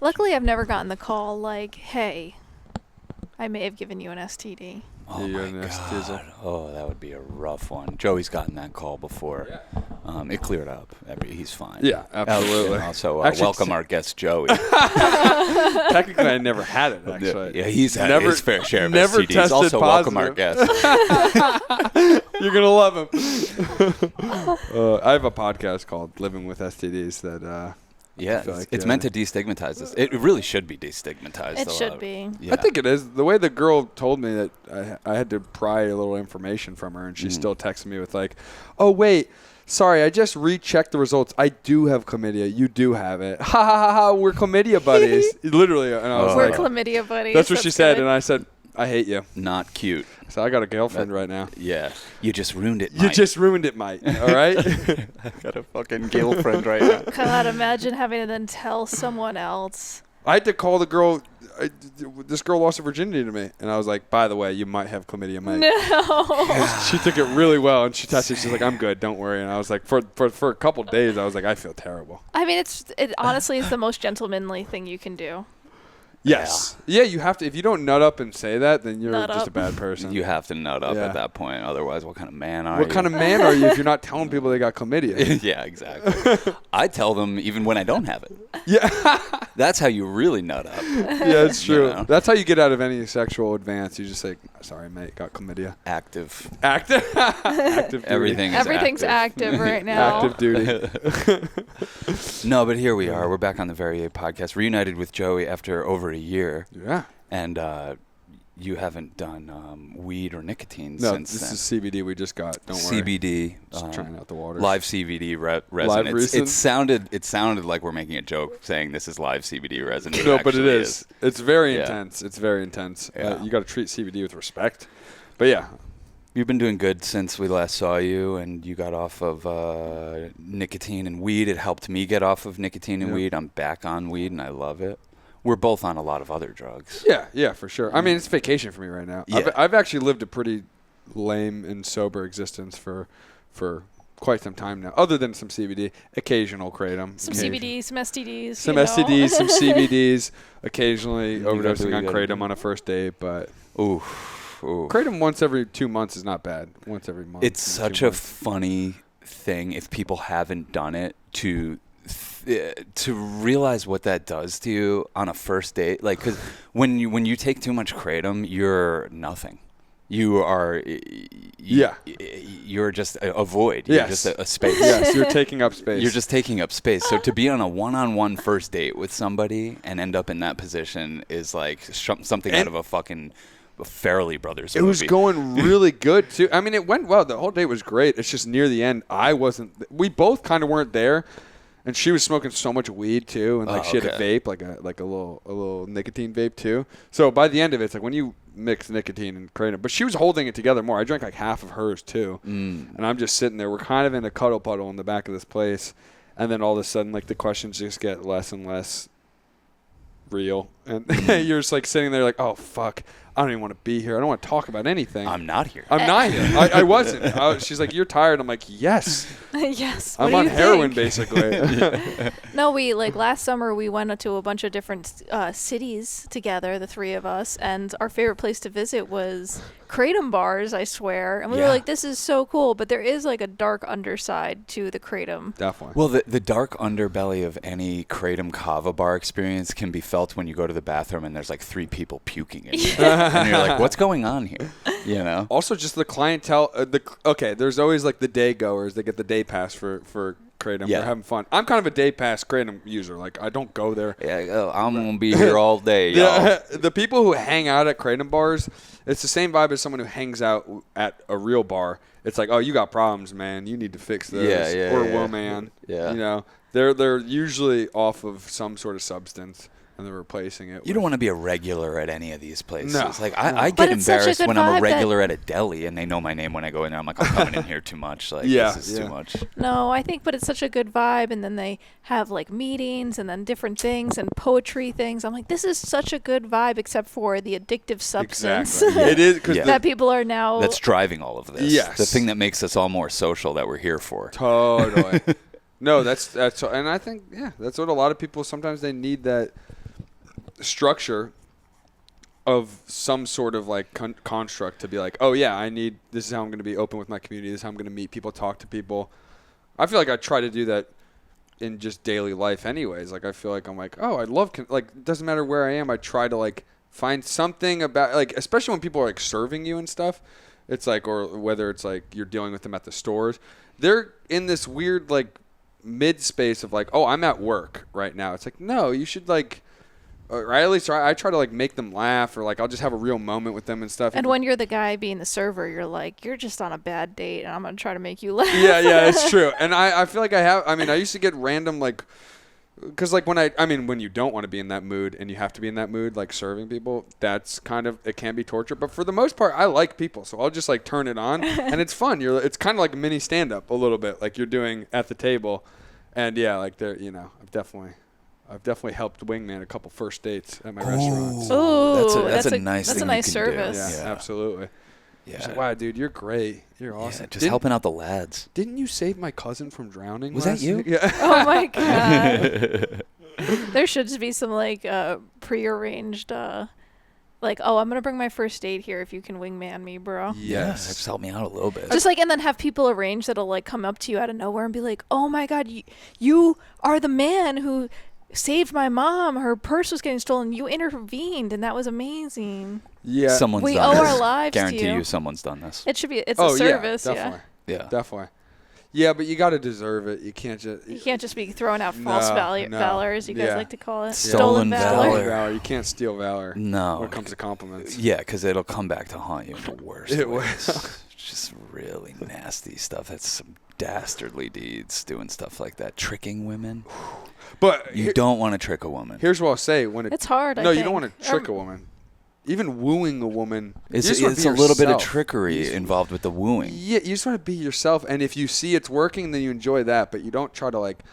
Luckily, I've never gotten the call like, hey, I may have given you an STD. Oh, my God. Oh, that would be a rough one. Joey's gotten that call before. Yeah. It cleared up. He's fine. Yeah, absolutely. And also, welcome our guest, Joey. Technically, I never had it, actually. Yeah, he's had his fair share of never STDs. Tested also, positive. welcome our guest. You're going to love him. I have a podcast called Living with STDs that... it's meant to destigmatize this. It really should be destigmatized. It should be. Yeah. I think it is. The way the girl told me that I had to pry a little information from her, and she still texted me with like, oh, wait, sorry, I just rechecked the results. I do have chlamydia. You do have it. Ha, ha, ha, ha, we're chlamydia buddies. Literally. And I was we're like, chlamydia buddies. That's what she said, and I said, I hate you. Not cute. So I got a girlfriend right now. Yeah. You just ruined it, mate. You just ruined it, mate. All right? I got a fucking girlfriend right now. God, imagine having to then tell someone else. I had to call the girl. This girl lost her virginity to me. And I was like, by the way, you might have chlamydia, mate. No. She took it really well. And she texted. She's like, I'm good. Don't worry. And I was like, for a couple days, I was like, I feel terrible. I mean, it honestly is the most gentlemanly thing you can do. Yes. Yeah, you have to. If you don't nut up and say that, then you're just a bad person. You have to nut up at that point. Otherwise, what kind of man are you? What kind of man are you if you're not telling people they got chlamydia? Yeah, exactly. I tell them even when I don't have it. Yeah. That's how you really nut up. Yeah, it's true. You know? That's how you get out of any sexual advance. You just say, sorry, mate, got chlamydia. Active. Active duty. Everything's active right now. Active duty. No, but here we are. We're back on the Very A podcast, reunited with Joey after over a year. Yeah. And you haven't done weed or nicotine since then. This is CBD we just got. Don't worry. CBD. Just trying out the water. Live CBD resin. Live resin? It sounded like we're making a joke saying this is live CBD resin. No, but it is. It's very intense. It's very intense. You got to treat CBD with respect. But yeah. You've been doing good since we last saw you, and you got off of nicotine and weed. It helped me get off of nicotine and weed. I'm back on weed, and I love it. We're both on a lot of other drugs. Yeah, for sure. I mean, it's vacation for me right now. Yeah. I've actually lived a pretty lame and sober existence for quite some time now, other than some CBD, occasional kratom. Some CBDs, some STDs. Some STDs, some CBDs, occasionally overdosing on kratom on a first date, but... Ooh. Kratom once every 2 months is not bad. Once every month. It's such a funny thing if people haven't done it to realize what that does to you on a first date. Like, because when you take too much kratom, you're nothing. You are. You're just a void. You're just a space. Yes, you're taking up space. You're just taking up space. So to be on a one-on-one first date with somebody and end up in that position is like something out of a fucking Farrelly Brothers movie. It was going really good, too. I mean, it went well. The whole day was great. It's just near the end, we both kind of weren't there. And she was smoking so much weed, too. And, she had a vape, like a little nicotine vape, too. So by the end of it, it's like when you mix nicotine and kratom. But she was holding it together more. I drank like half of hers, too. And I'm just sitting there. We're kind of in a cuddle puddle in the back of this place. And then all of a sudden, like, the questions just get less and less real. And you're just, like, sitting there like, oh, fuck. I don't even want to be here. I don't want to talk about anything. I'm not here. I'm not here. I wasn't. She's like, you're tired. I'm like, yes. Yes. I'm on heroin, basically. No, last summer we went to a bunch of different cities together, the three of us, and our favorite place to visit was Katum Bars, I swear. And we were like, this is so cool, but there is like a dark underside to the kratom. Definitely. Well, the dark underbelly of any kratom kava bar experience can be felt when you go to the bathroom and there's like 3 people puking in you. And you're like, what's going on here? You know? Also, just the clientele. There's always like the day goers. They get the day pass for kratom. They're having fun. I'm kind of a day pass kratom user. Like, I don't go there. Yeah, I'm going to be here all day, y'all. The people who hang out at kratom bars, it's the same vibe as someone who hangs out at a real bar. It's like, oh, you got problems, man. You need to fix this. Or woman. Yeah. You know, they're usually off of some sort of substance. And they're replacing it. You don't want to be a regular at any of these places. No. Like I get embarrassed when I'm a regular at a deli and they know my name when I go in there. I'm like, I'm coming in here too much. Like, this is too much. No, I think, but it's such a good vibe. And then they have like meetings and then different things and poetry things. I'm like, this is such a good vibe, except for the addictive substance. Exactly. It is because that people are now. That's driving all of this. Yes. The thing that makes us all more social that we're here for. Totally. No, that's and I think that's what a lot of people sometimes they need that. structure of some sort of like construct to be like, oh yeah, this is how I'm going to be open with my community. This is how I'm going to meet people, talk to people. I feel like I try to do that in just daily life anyways. Like I feel like I'm like, oh, I love, like, it doesn't matter where I am. I try to like find something about, like, especially when people are like serving you and stuff. It's like, or whether it's like you're dealing with them at the stores, they're in this weird like mid space of like, oh, I'm at work right now. It's like, no, you should like, or at least I try to like make them laugh, or like I'll just have a real moment with them and stuff. And when you're the guy being the server, you're like, you're just on a bad date, and I'm gonna try to make you laugh. Yeah, it's true. And I feel like I used to get random like, because like when you don't want to be in that mood and you have to be in that mood, like serving people, that's kind of, it can be torture. But for the most part, I like people, so I'll just like turn it on, and it's fun. It's kind of like a mini stand up a little bit, like you're doing at the table, and yeah, like I've definitely helped Wingman a couple first dates at my restaurants. Ooh, that's a nice thing. That's a nice service. Yeah, absolutely. Yeah. She's like, wow, dude, you're great. You're awesome. Yeah, just helping out the lads. Didn't you save my cousin from drowning? Was that you? Yeah. Oh my god. There should just be some like prearranged like, oh, I'm gonna bring my first date here if you can wingman me, bro. Yes. Just help me out a little bit. Just like, and then have people arrange that'll like come up to you out of nowhere and be like, oh my god, you are the man who saved my mom. Her purse was getting stolen. You intervened, and that was amazing. Yeah. Someone's We done owe this. our lives Guarantee to you. Someone's done this. It should be. It's a service. Definitely. Yeah. Definitely. Yeah, but you got to deserve it. You can't just be throwing out false valor, as you guys like to call it. Stolen valor. You can't steal valor. No. When it comes to compliments. Yeah, because it'll come back to haunt you in the worst It ways. will. Just really nasty stuff. That's some dastardly deeds, doing stuff like that. Tricking women. But you don't want to trick a woman. Here's what I'll say. It's hard, I No, think. you don't want to trick a woman. Even wooing a woman. It's a little bit of trickery involved with the wooing. Yeah, you just want to be yourself, and if you see it's working, then you enjoy that. But you don't try to like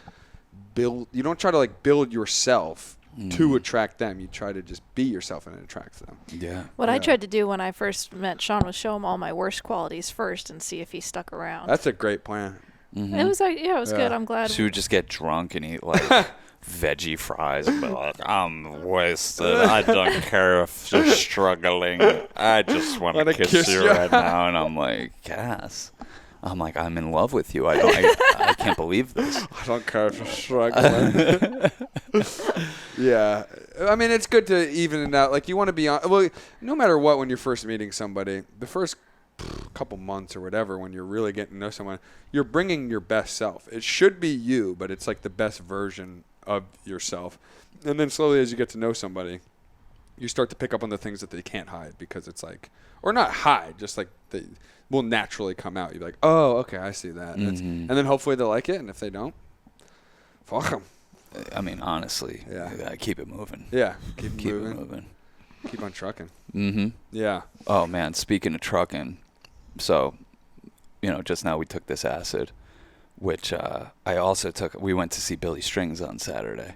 build. You don't try to like build yourself to attract them. You try to just be yourself, and it attracts them. Yeah. What I tried to do when I first met Sean was show him all my worst qualities first and see if he stuck around. That's a great plan. Mm-hmm. It was like, it was good. I'm glad. So we would just get drunk and eat like veggie fries and be like, I'm wasted. I don't care if you're struggling. I just want to kiss you right now. And I'm like, yes. I'm like, I'm in love with you. I can't believe this. I don't care if you're struggling. Yeah. I mean, it's good to even it out. Like, you want to be on. Well, no matter what, when you're first meeting somebody, the first couple months or whatever, when you're really getting to know someone, you're bringing your best self. It should be you, but it's like the best version of yourself. And then slowly as you get to know somebody, you start to pick up on the things that they can't hide, because it's like, or not hide, just like they will naturally come out. You're like, oh, okay, I see that. And then hopefully they like it, and if they don't, fuck them. I mean, honestly, yeah, keep it moving. Yeah, keep it moving. Keep on trucking. Mm-hmm. Yeah. Oh man, speaking of trucking, so, just now we took this acid, which I also took. We went to see Billy Strings on Saturday,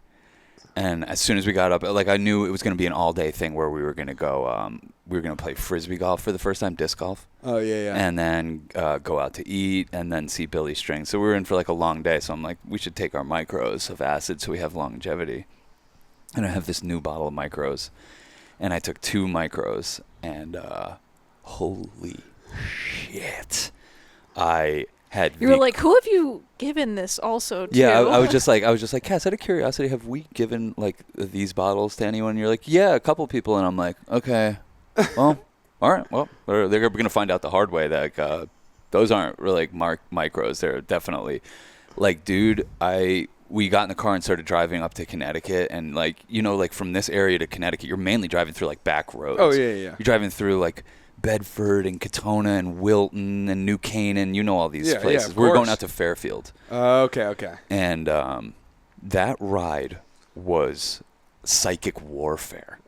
and as soon as we got up, like, I knew it was going to be an all-day thing where we were going to go. We were going to play frisbee golf for the first time, disc golf. Oh yeah. And then go out to eat, and then see Billy Strings. So we were in for like a long day. So I'm like, we should take our micros of acid so we have longevity. And I have this new bottle of micros, and I took 2 micros, and holy shit, I had. You were like, who have you given this also to? Yeah, I was just like, Cass, out of curiosity, have we given like these bottles to anyone? And you're like, yeah, a couple people, and I'm like, okay, well, all right, well, they're gonna find out the hard way that those aren't really like micros. They're definitely like, dude, we got in the car and started driving up to Connecticut, and like, like from this area to Connecticut, you're mainly driving through like back roads. Oh yeah. You're driving through like Bedford and Katona and Wilton and New Canaan, all these places. Of We're course. going out to Fairfield. Okay. And that ride was psychic warfare.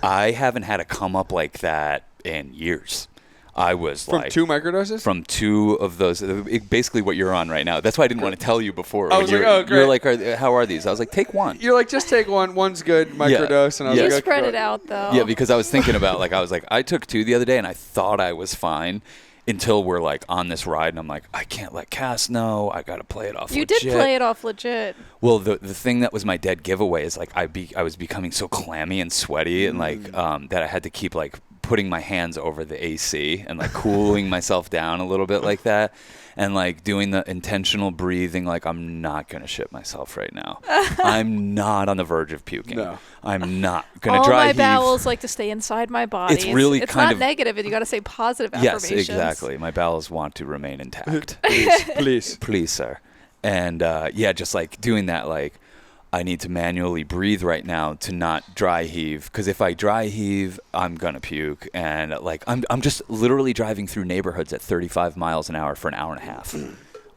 I haven't had a come up like that in years. I was from 2 microdoses? From 2 of those. Basically what you're on right now. That's why I didn't want to tell you before. I was like, oh, great. You're like, how are these? I was like, take 1. You're like, just take 1. One's good, microdose. And I was like, spread it out, though. Yeah, because I was thinking about, I was like, I took 2 the other day, and I thought I was fine. until we're like on this ride, and I'm like, I can't let Cass know. I got to play it off You legit. did play it off legit. Well, the thing that was my dead giveaway is like I was becoming so clammy and sweaty and like that I had to keep like putting my hands over the AC and like cooling myself down a little bit like that, and like doing the intentional breathing like I'm not going to shit myself right now. I'm not on the verge of puking. No. I'm not going to dry heave. All my bowels like to stay inside my body. It's really it's kind not of negative. You got to say positive affirmations. Yes, exactly. My bowels want to remain intact. Please, sir. And yeah, just like doing that, like I need to manually breathe right now to not dry heave, because if I dry heave, I'm gonna puke. And like I'm just literally driving through neighborhoods at 35 miles an hour for an hour and a half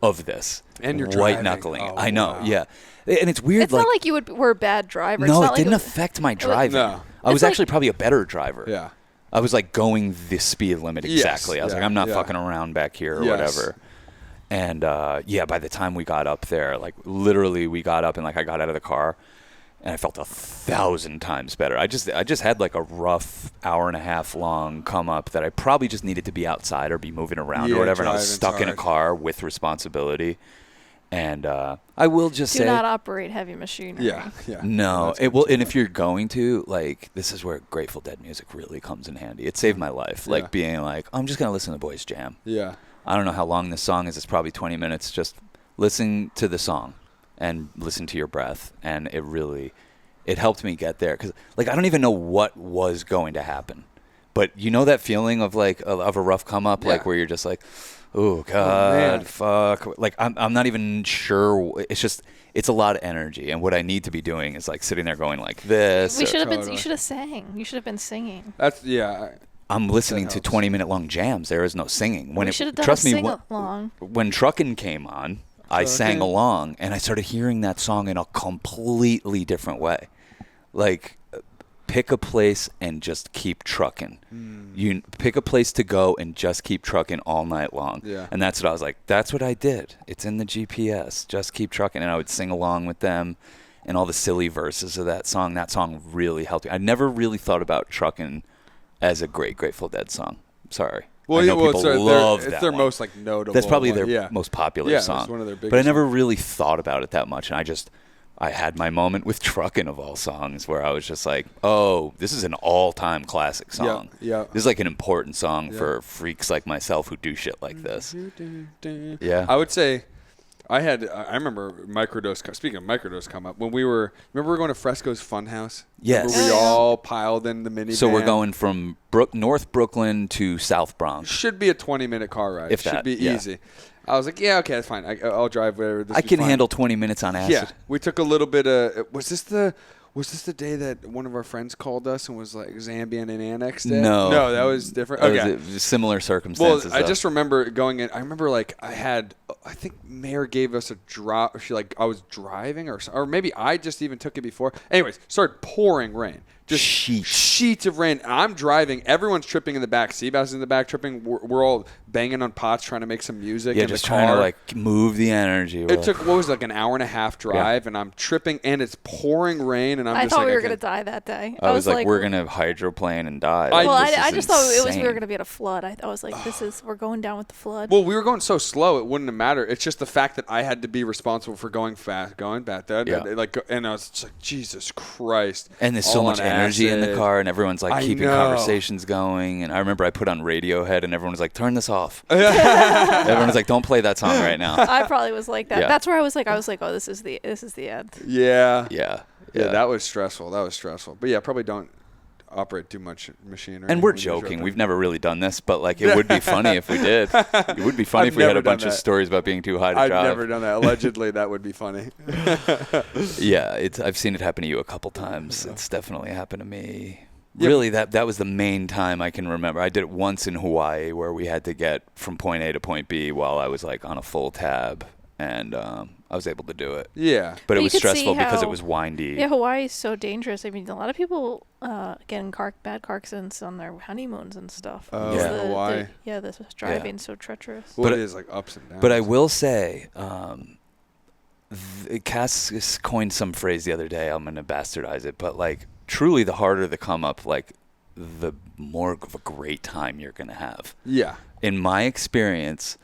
of this. And you're white knuckling. Oh, I know, wow. yeah. And it's weird. It's not like you were a bad driver. No, it's not it didn't like affect my driving. No. I was actually probably a better driver. Yeah. I was like going the speed limit exactly. Yes, I was like, I'm not fucking around back here or whatever. And yeah, by the time we got up there, like literally we got up and like I got out of the car and I felt 1,000 times better. I just had like a rough hour and a half long come up that I probably just needed to be outside or be moving around or whatever. And I was stuck in a car with responsibility. And I will just say, do not operate heavy machinery. Yeah. No, it will. And if you're going to, like, this is where Grateful Dead music really comes in handy. It saved my life. Like being like, I'm just gonna listen to Boys Jam. Yeah. I don't know how long this song is. It's probably 20 minutes. Just listen to the song and listen to your breath. And it helped me get there. Because, like, I don't even know what was going to happen. But you know that feeling of, like, of a rough come up, like, where you're just like, oh, God, fuck. Like, I'm not even sure. It's just, it's a lot of energy. And what I need to be doing is, like, sitting there going like this. You should have sang. You should have been singing. That's, I'm listening to 20-minute long jams. There is no singing. We should have done a sing-along. When Truckin' came on, I sang along, and I started hearing that song in a completely different way. Like, pick a place and just keep trucking. You pick a place to go and just keep trucking all night long. Yeah. And that's what I was like, that's what I did. It's in the GPS. Just keep trucking. And I would sing along with them and all the silly verses of that song. That song really helped me. I never really thought about trucking as a great Grateful Dead song. Sorry. Well, I know people love it's that their one. most like notable. That's probably one. their most popular song. It's one of their biggest but I never songs. really thought about it that much, and I had my moment with Truckin' of all songs where I was just like, oh, this is an all-time classic song. Yeah. This is like an important song for freaks like myself who do shit like this. Yeah. I would say I remember Microdose. Speaking of Microdose come up, when we were going to Fresco's Funhouse? Yes. Remember we all piled in the minivan? So we're going from North Brooklyn to South Bronx. Should be a 20-minute car ride. If that, should be easy. I was like, yeah, okay, that's fine. I'll drive wherever. I can handle 20 minutes on acid. Yeah, we took a little bit of. Was this the day that one of our friends called us and was like Zambian and Annex Day? No, that was different. Okay, it was similar circumstances. Well, I just remember going in. I remember like I think Mayor gave us a drop. I was driving or maybe I just even took it before. Anyways, started pouring rain. Just sheets of rain. I'm driving. Everyone's tripping in the back. Seabass in the back tripping. We're all banging on pots trying to make some music. Yeah, in just the trying car. to like move the energy. It took like an hour and a half drive, and I'm tripping, and it's pouring rain, and I thought we were gonna die that day. I was like, we're gonna hydroplane and die. I just thought we were gonna be at a flood. I was like, we're going down with the flood. Well, we were going so slow, it wouldn't have mattered. It's just the fact that I had to be responsible for going fast, going back there. And I was just like, Jesus Christ. And there's so much energy in the car, and everyone's like keeping conversations going. And I remember I put on Radiohead, and everyone was like, turn this off. Everyone was like, don't play that song right now. I probably was like that. Yeah. That's where I was like, oh, this is the end. Yeah. Yeah. That was stressful. But yeah, probably don't operate too much machinery. And we're joking. We've never really done this, but like it would be funny if we did. It would be funny if we had a bunch of stories about being too high to drive. I've never done that. Allegedly, that would be funny. Yeah, I've seen it happen to you a couple times. It's definitely happened to me. Really, that was the main time I can remember. I did it once in Hawaii where we had to get from point A to point B while I was like on a full tab, and I was able to do it. Yeah. But it was stressful because it was windy. Yeah, Hawaii is so dangerous. I mean, a lot of people get in bad car accidents on their honeymoons and stuff. Oh, yeah. Hawaii. The driving's so treacherous. Well, it is like ups and downs. But I will say, Cass coined some phrase the other day. I'm going to bastardize it, but like truly the harder the come up, like the more of a great time you're going to have. Yeah. in my experience,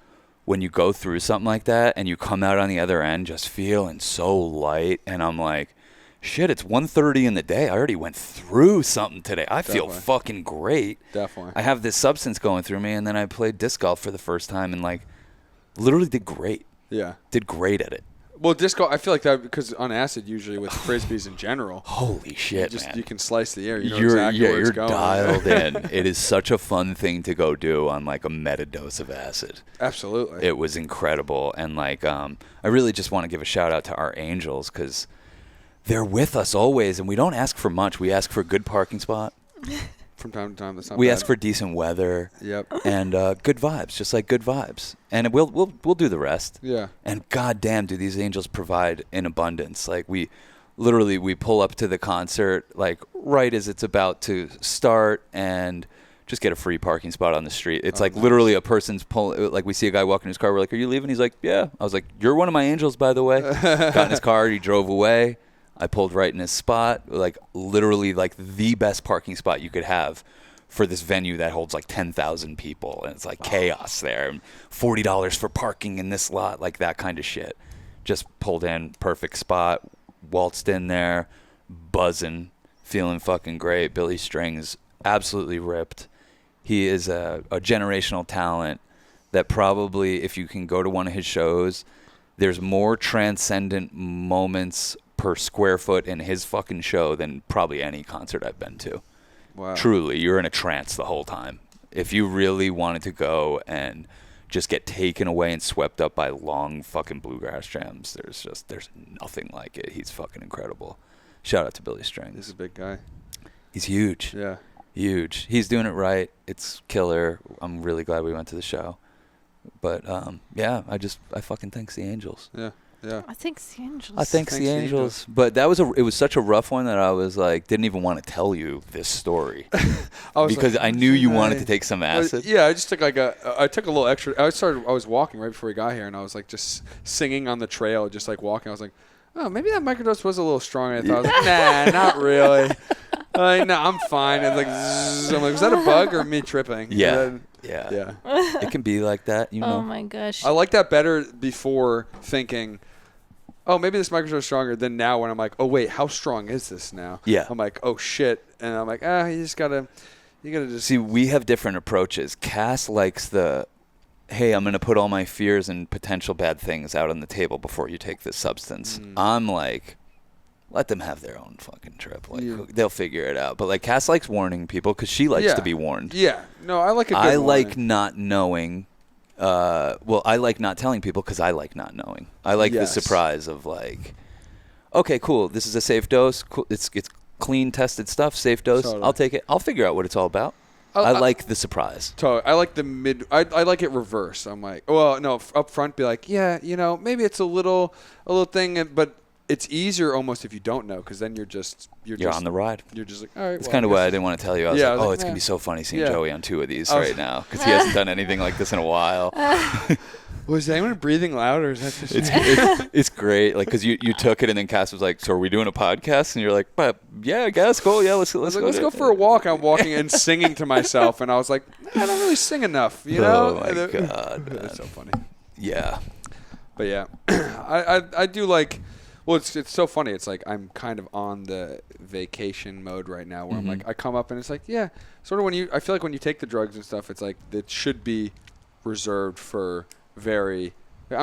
when you go through something like that and you come out on the other end just feeling so light, and I'm like, shit, it's 1:30 in the day. I already went through something today. I feel fucking great. Definitely. I have this substance going through me, and then I played disc golf for the first time and like literally did great. Yeah. Did great at it. Well, disc golf, I feel like that because on acid usually with frisbees in general. Holy shit, man. You can slice the air. You know exactly where it's going. You're dialed in. It is such a fun thing to go do on like a meta dose of acid. Absolutely. It was incredible. And like I really just want to give a shout out to our angels because they're with us always, and we don't ask for much. We ask for a good parking spot. From time to time, that's not we bad. ask for decent weather. Yep. And good vibes, just like good vibes. And we'll do the rest. Yeah. And goddamn, do these angels provide in abundance. Like we pull up to the concert like right as it's about to start and just get a free parking spot on the street. It's like nice. Literally a person's like we see a guy walking in his car. We're like, "Are you leaving?" He's like, "Yeah." I was like, "You're one of my angels, by the way." Got in his car. He drove away. I pulled right in his spot, like literally like the best parking spot you could have for this venue that holds like 10,000 people. And it's like chaos there. And $40 for parking in this lot, like that kind of shit. Just pulled in, perfect spot, waltzed in there, buzzing, feeling fucking great. Billy Strings, absolutely ripped. He is a generational talent that probably, if you can go to one of his shows, there's more transcendent moments per square foot in his fucking show than probably any concert I've been to. Wow. Truly, you're in a trance the whole time. If you really wanted to go and just get taken away and swept up by long fucking bluegrass jams, there's nothing like it. He's fucking incredible. Shout out to Billy Strings. He's a big guy. He's huge. Yeah. Huge. He's doing it right. It's killer. I'm really glad we went to the show. But yeah, I fucking thanks the angels. Yeah. Yeah. I think the angels. I thanks the angels. But it was such a rough one that I was like, didn't even want to tell you this story because like, I knew you wanted to take some acid. Yeah, I just took I took a little extra. I was walking right before we got here, and I was like just singing on the trail, just like walking. I was like, oh, maybe that microdose was a little strong. And I thought, I was like, nah, not really. No, I'm fine. And like, I'm like, was that a bug or me tripping? Yeah. Yeah. It can be like that, you know. Oh my gosh. I like that better before thinking, oh, maybe this microdose is stronger than now when I'm like, oh wait, how strong is this now? Yeah. I'm like, oh shit, and I'm like, you gotta just see. We have different approaches. Cass likes the, hey, I'm gonna put all my fears and potential bad things out on the table before you take this substance. I'm like, let them have their own fucking trip. Like they'll figure it out. But like Cass likes warning people because she likes to be warned. Yeah. No, I like a good I warning. like not knowing. I like not telling people because I like not knowing. I like the surprise of like, okay, cool. This is a safe dose. Cool. It's clean, tested stuff. Safe dose. Totally. I'll take it. I'll figure out what it's all about. I like the surprise. Totally. I like the mid. I like it reverse. I'm like, well, no, up front, be like, yeah, maybe it's a little thing, but it's easier almost if you don't know, because then you're on the ride. You're just like, all right. It's kind of why I didn't want to tell you. I was like, it's gonna be so funny seeing Joey on two of these right now because he hasn't done anything like this in a while. Was anyone breathing loud, or is that just? It's great, like because you took it and then Cass was like, so are we doing a podcast? And you're like, yeah, I guess, cool, yeah, let's go for a walk. I'm walking and singing to myself, and I was like, I don't really sing enough, you know? Oh my god, that's so funny. Yeah, but yeah, I do like. Well, it's so funny. It's like I'm kind of on the vacation mode right now where I'm like, I come up and it's like, yeah, sort of I feel like when you take the drugs and stuff, it's like it should be reserved for I'm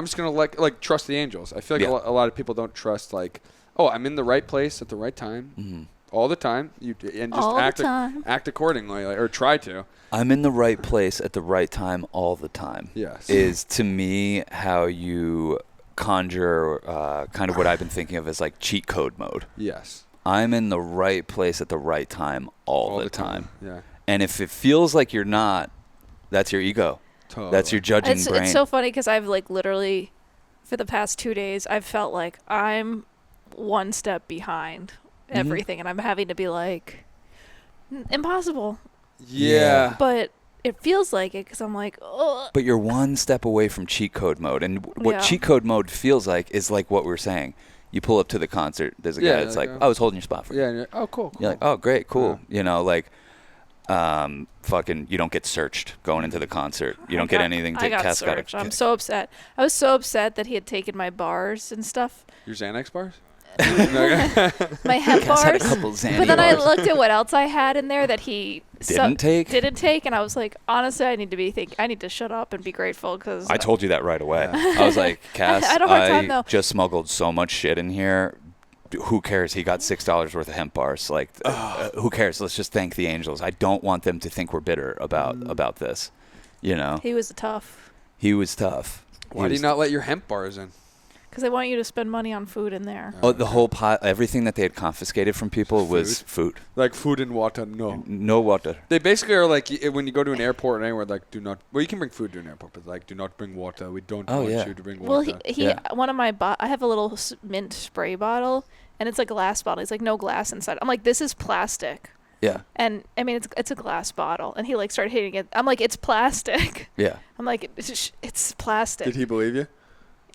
just going to like trust the angels. I feel like a lot of people don't trust like, oh, I'm in the right place at the right time all the time. And just act accordingly or try to. I'm in the right place at the right time all the time. Yes. Is to me how you conjure kind of what I've been thinking of as like cheat code mode. Yes. I'm in the right place at the right time all the time. Yeah. And if it feels like you're not, that's your ego. Totally. That's your judging brain. It's so funny because I've like literally for the past 2 days I've felt like I'm one step behind everything and I'm having to be like impossible. Yeah. But it feels like it because I'm like, ugh. But you're one step away from cheat code mode. And what cheat code mode feels like is like what we're saying. You pull up to the concert. There's a guy that's like, I was holding your spot for you. Yeah. And you're like, oh, cool. You're like, oh, great, cool. Yeah. Like, fucking, you don't get searched going into the concert. You don't get anything. I got Cass searched. I'm so upset. I was so upset that he had taken my bars and stuff. Your Xanax bars? My hemp Cass had a bars. couple Xanny But then I bars. looked at what else I had in there that he Didn't take, and I was like, honestly, I need to shut up and be grateful because I told you that right away. I was like, Cass, I had a hard time, though. just smuggled so much shit in here. Who cares? He got $6 worth of hemp bars. Like, who cares? Let's just thank the angels. I don't want them to think we're bitter about this. You know, he was tough. he was tough. Why do you not let your hemp bars in? Because I want you to spend money on food in there. Oh, the whole pot, everything that they had confiscated from people was food. Like food and water, no. No water. They basically are like, when you go to an airport or anywhere, like, do not, well, you can bring food to an airport, but like, do not bring water. We don't want you to bring water. Well, one of my, I have a little mint spray bottle, and it's a glass bottle. He's like, no glass inside. I'm like, this is plastic. Yeah. And I mean, it's a glass bottle, and he like started hitting it. I'm like, it's plastic. Yeah. I'm like, it's plastic. Did he believe you?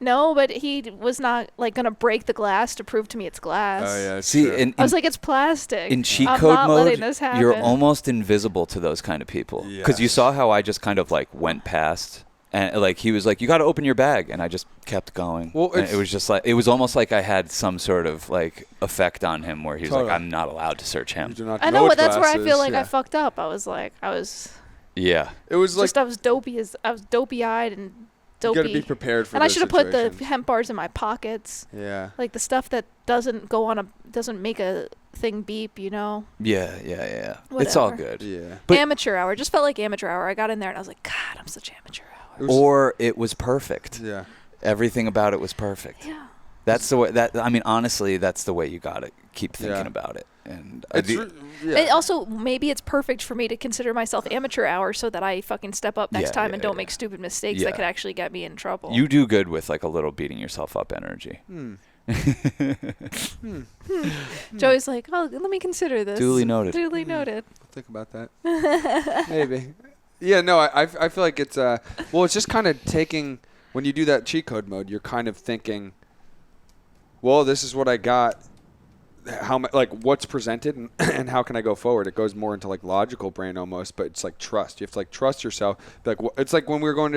No, but he was not like gonna break the glass to prove to me it's glass. Oh yeah. See, I was like, it's plastic. in cheat I'm code not mode, letting this happen. you're almost invisible to those kind of people. Because you saw how I just kind of like went past, and like he was like, "You got to open your bag," and I just kept going. Well, it was just like, it was almost like I had some sort of like effect on him where he's like, "I'm not allowed to search him." I know, but that's where I feel like I fucked up. Yeah. It was like I was dopey-eyed and dopey. You got to be prepared for. And I should have put the hemp bars in my pockets. Yeah. Like the stuff that doesn't make a thing beep, you know. Yeah. It's all good. Yeah. But amateur hour just felt like amateur hour. I got in there and I was like, God, I'm such amateur hour. Or it was perfect. Yeah. Everything about it was perfect. Yeah. That's the way. I mean, honestly, that's the way you gotta keep thinking about it. And it also, maybe it's perfect for me to consider myself amateur hour so that I fucking step up next time and don't make stupid mistakes that could actually get me in trouble. You do good with like a little beating yourself up energy. Joey's like, oh, let me consider this. Duly noted. I'll think about that. Maybe. Yeah, no, I feel like it's it's just kind of taking, when you do that cheat code mode, you're kind of thinking, well, this is what I got. What's presented and how can I go forward? It goes more into like logical brain almost, but it's like trust. You have to like trust yourself. Like it's like when we were going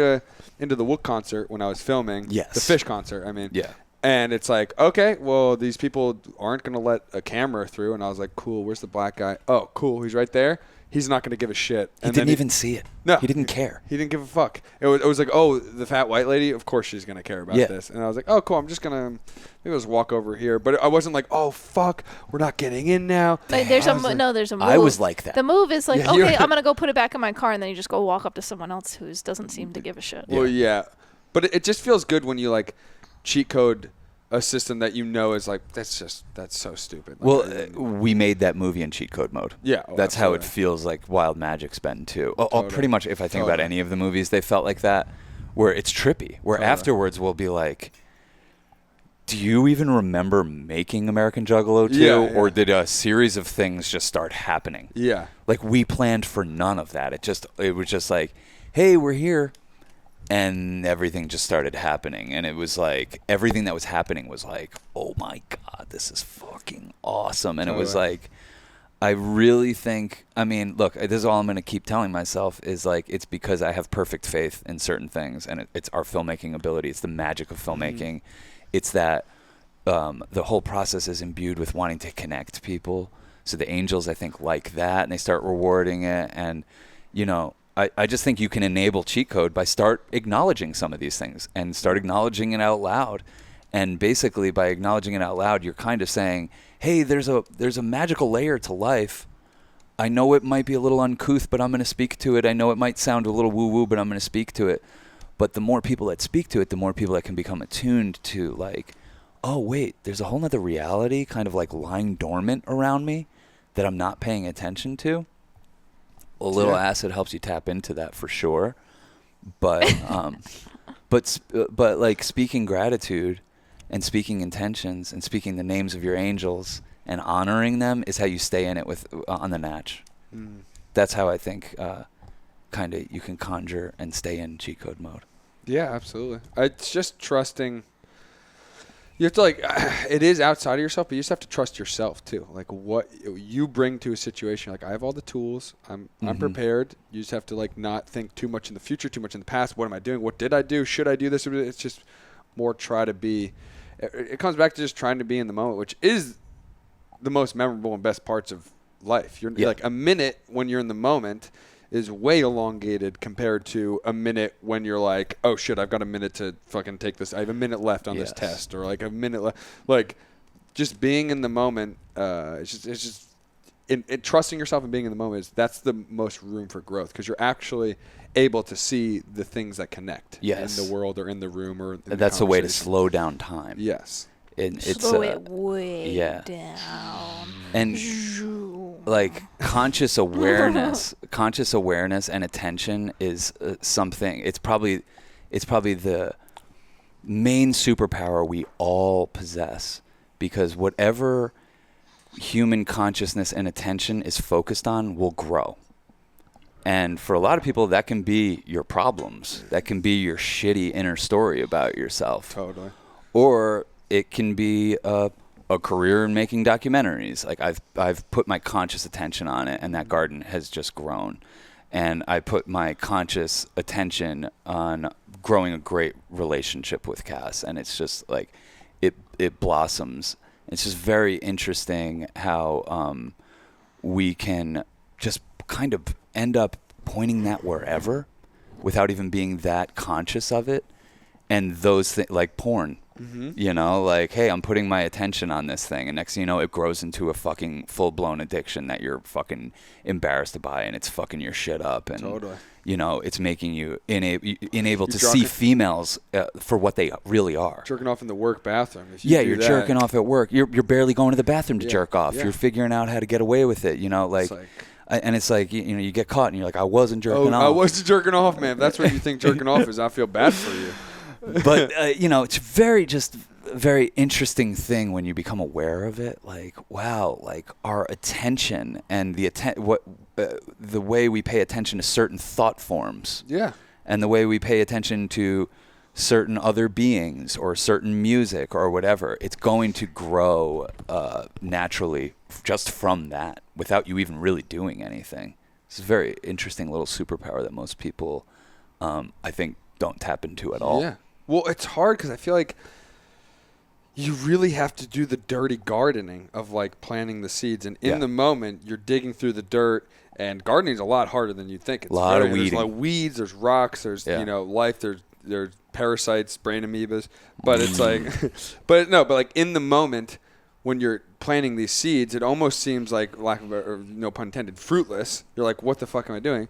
into the Wook concert when I was filming. Yes. The Fish concert. I mean. Yeah. And it's like, okay, well, these people aren't going to let a camera through. And I was like, cool, where's the black guy? Oh, cool, he's right there. He's not going to give a shit. He didn't even see it. No. He didn't care. He didn't give a fuck. It was like, oh, the fat white lady, of course she's going to care about this. And I was like, oh, cool, I'm just going to maybe just walk over here. But I wasn't like, oh, fuck, we're not getting in now. Like, there's a move. I was like that. The move is like, okay, I'm going to go put it back in my car. And then you just go walk up to someone else who doesn't seem to give a shit. Well, yeah. But it just feels good when you like cheat code a system that you know is like, that's so stupid. Like, we made that movie in cheat code mode. Yeah. That's how it feels like Wild Magic's been too. Pretty much, if I think about any of the movies, they felt like that, where it's trippy, where afterwards we'll be like, do you even remember making American Juggalo 2? Yeah. Or did a series of things just start happening? Yeah. Like, we planned for none of that. It was just like, hey, we're here. And everything just started happening. And it was like, everything that was happening was like, oh my God, this is fucking awesome. And it was like, I really think, I mean, look, this is all I'm going to keep telling myself is like, it's because I have perfect faith in certain things. And it's our filmmaking ability. It's the magic of filmmaking. It's that the whole process is imbued with wanting to connect people. So the angels, I think, like that. And they start rewarding it. And, you know, I just think you can enable cheat code by start acknowledging some of these things and start acknowledging it out loud. And basically by acknowledging it out loud, you're kind of saying, hey, there's a magical layer to life. I know it might be a little uncouth, but I'm going to speak to it. I know it might sound a little woo-woo, but I'm going to speak to it. But the more people that speak to it, the more people that can become attuned to like, oh, wait, there's a whole nother reality kind of like lying dormant around me that I'm not paying attention to. A little acid helps you tap into that for sure, but like speaking gratitude and speaking intentions and speaking the names of your angels and honoring them is how you stay in it with on the natch. That's how I think kind of you can conjure and stay in cheat code mode. Yeah, absolutely. It's just trusting. You have to it is outside of yourself, but you just have to trust yourself too. Like what you bring to a situation. Like I have all the tools. I'm prepared. You just have to not think too much in the future, too much in the past. What am I doing? What did I do? Should I do this? It's just more try to be. It comes back to just trying to be in the moment, which is the most memorable and best parts of life. You're like a minute when you're in the moment is way elongated compared to a minute when you're like, oh shit, I've got a minute to fucking take this. I have a minute left on this test, or a minute left. Just being in the moment. It's just trusting yourself and being in the moment that's the most room for growth, because you're actually able to see the things that connect in the world or in the room or. That's a way to slow down time. Yes. It's slow it way down. And conscious awareness and attention is something. It's probably the main superpower we all possess, because whatever human consciousness and attention is focused on will grow. And for a lot of people, that can be your problems. That can be your shitty inner story about yourself. Totally. Or it can be a career in making documentaries. I've put my conscious attention on it, and that garden has just grown. And I put my conscious attention on growing a great relationship with Cass, and it's just it blossoms. It's just very interesting how we can just kind of end up pointing that wherever without even being that conscious of it. And those things, like porn, hey, I'm putting my attention on this thing, and next thing you know, it grows into a fucking full-blown addiction that you're fucking embarrassed to buy, and it's fucking your shit up, and it's making you unable to see females for what they really are. Jerking off in the work bathroom. You're jerking off at work. You're barely going to the bathroom to jerk off. You're figuring out how to get away with it. And it's you get caught, and you're like, I wasn't jerking off. I wasn't jerking off, man. If that's what you think jerking off is, I feel bad for you. But it's very interesting thing when you become aware of it. Our attention and the way we pay attention to certain thought forms. Yeah. And the way we pay attention to certain other beings or certain music or whatever, it's going to grow naturally just from that without you even really doing anything. It's a very interesting little superpower that most people, I think, don't tap into at all. Yeah. Well, it's hard because I feel like you really have to do the dirty gardening of planting the seeds. And in the moment, you're digging through the dirt, and gardening is a lot harder than you think. It's a lot of weeding. There's a lot of weeds, there's rocks, there's life, there's parasites, brain amoebas. But it's but in the moment when you're planting these seeds, it almost seems like, no pun intended, fruitless. You're like, what the fuck am I doing?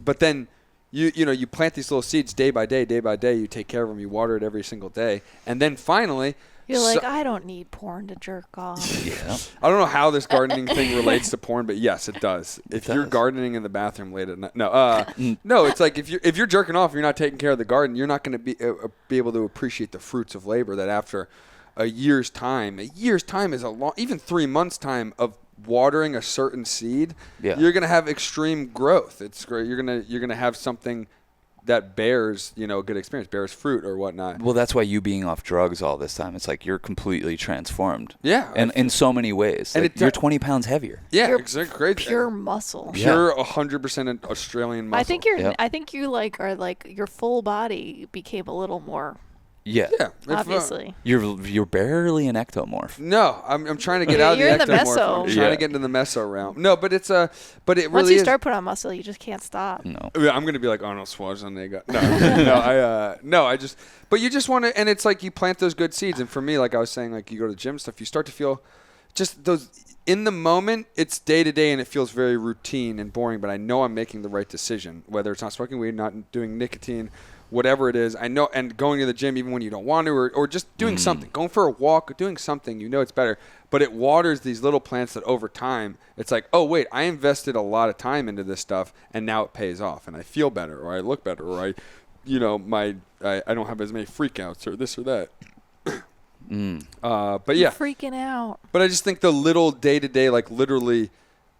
But then you plant these little seeds day by day, you take care of them, you water it every single day, and then finally you're like, I don't need porn to jerk off. I don't know how this gardening thing relates to porn, but yes, it does. If you're gardening in the bathroom late at night, no, it's like if you're jerking off, you're not taking care of the garden, you're not going to be able to appreciate the fruits of labor that after a year's time is a long, even 3 months time of watering a certain seed, you're going to have extreme growth. It's great. You're going to have something that bears, a good experience, bears fruit or whatnot. Well, that's why you being off drugs all this time, it's like you're completely transformed. Yeah. And in so many ways. And you're 20 pounds heavier. Yeah, exactly. Great. Pure muscle. Pure 100% Australian muscle. I think you are your full body became a little more. Yeah. Obviously. You're barely an ectomorph. No, I'm trying to get out of the ectomorph. I'm trying to get into the meso realm. No, but it really once you start putting on muscle, you just can't stop. No. I'm going to be like Arnold Schwarzenegger. But you just want to, and it's like you plant those good seeds. And for me, like I was saying, like you go to the gym stuff, you start to feel just those, in the moment, it's day to day and it feels very routine and boring, but I know I'm making the right decision, whether it's not smoking weed, not doing nicotine, whatever it is, I know, and going to the gym even when you don't want to, or just doing something, going for a walk, doing something, it's better. But it waters these little plants that over time, it's like, oh, wait, I invested a lot of time into this stuff, and now it pays off, and I feel better, or I look better, or I don't have as many freakouts, or this or that. But yeah. You're freaking out. But I just think the little day-to-day, like literally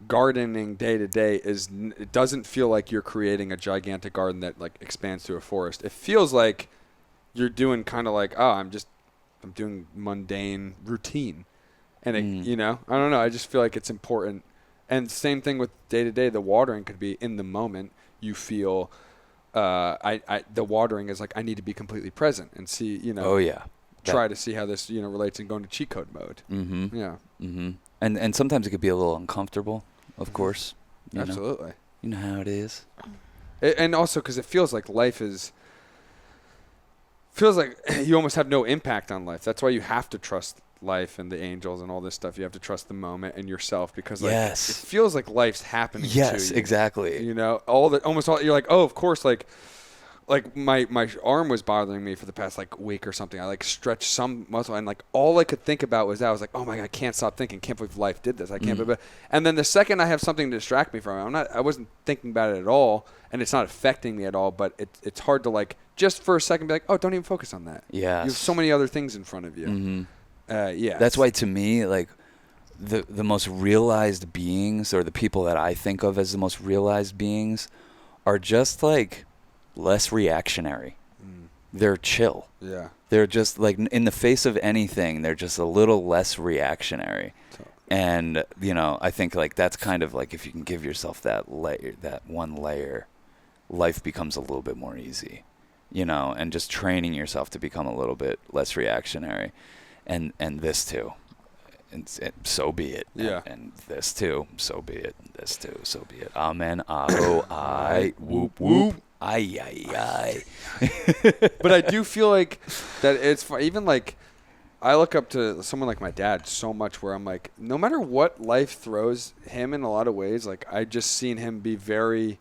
gardening day to day it doesn't feel like you're creating a gigantic garden that like expands to a forest. It feels like you're doing kind of like, oh, I'm I'm doing mundane routine. And, I don't know. I just feel like it's important. And same thing with day-to-day. The watering could be in the moment. You feel the watering is like I need to be completely present and see, try to see how this, relates and go into cheat code mode. Mm-hmm. Yeah. Mm-hmm. And sometimes it could be a little uncomfortable, of course. Absolutely. You know how it is. And also because it feels like feels like you almost have no impact on life. That's why you have to trust life and the angels and all this stuff. You have to trust the moment and yourself because it feels like life's happening to you. Yes, exactly. Almost all you're like, oh, of course, like my arm was bothering me for the past week or something. I stretched some muscle and all I could think about was that. I was like, oh my God, I can't stop thinking. Can't believe life did this. I can't believe it. And then the second I have something to distract me from it, I wasn't thinking about it at all, and it's not affecting me at all. But it's hard to just for a second be like, oh, don't even focus on that. Yeah. You have so many other things in front of you. Mm-hmm. That's why to me, the most realized beings, or the people that I think of as the most realized beings, are just less reactionary. They're chill. Yeah. They're just in the face of anything, they're just a little less reactionary. And, I think that's kind of if you can give yourself that layer, that one layer, life becomes a little bit more easy, and just training yourself to become a little bit less reactionary. And this too. And so be it. Yeah. And this too. So be it. This too. So be it. Amen. Aho. I. Whoop whoop. Ay, ay, ay. But I do feel that it's even I look up to someone like my dad so much where I'm no matter what life throws him in a lot of ways, I just seen him be very,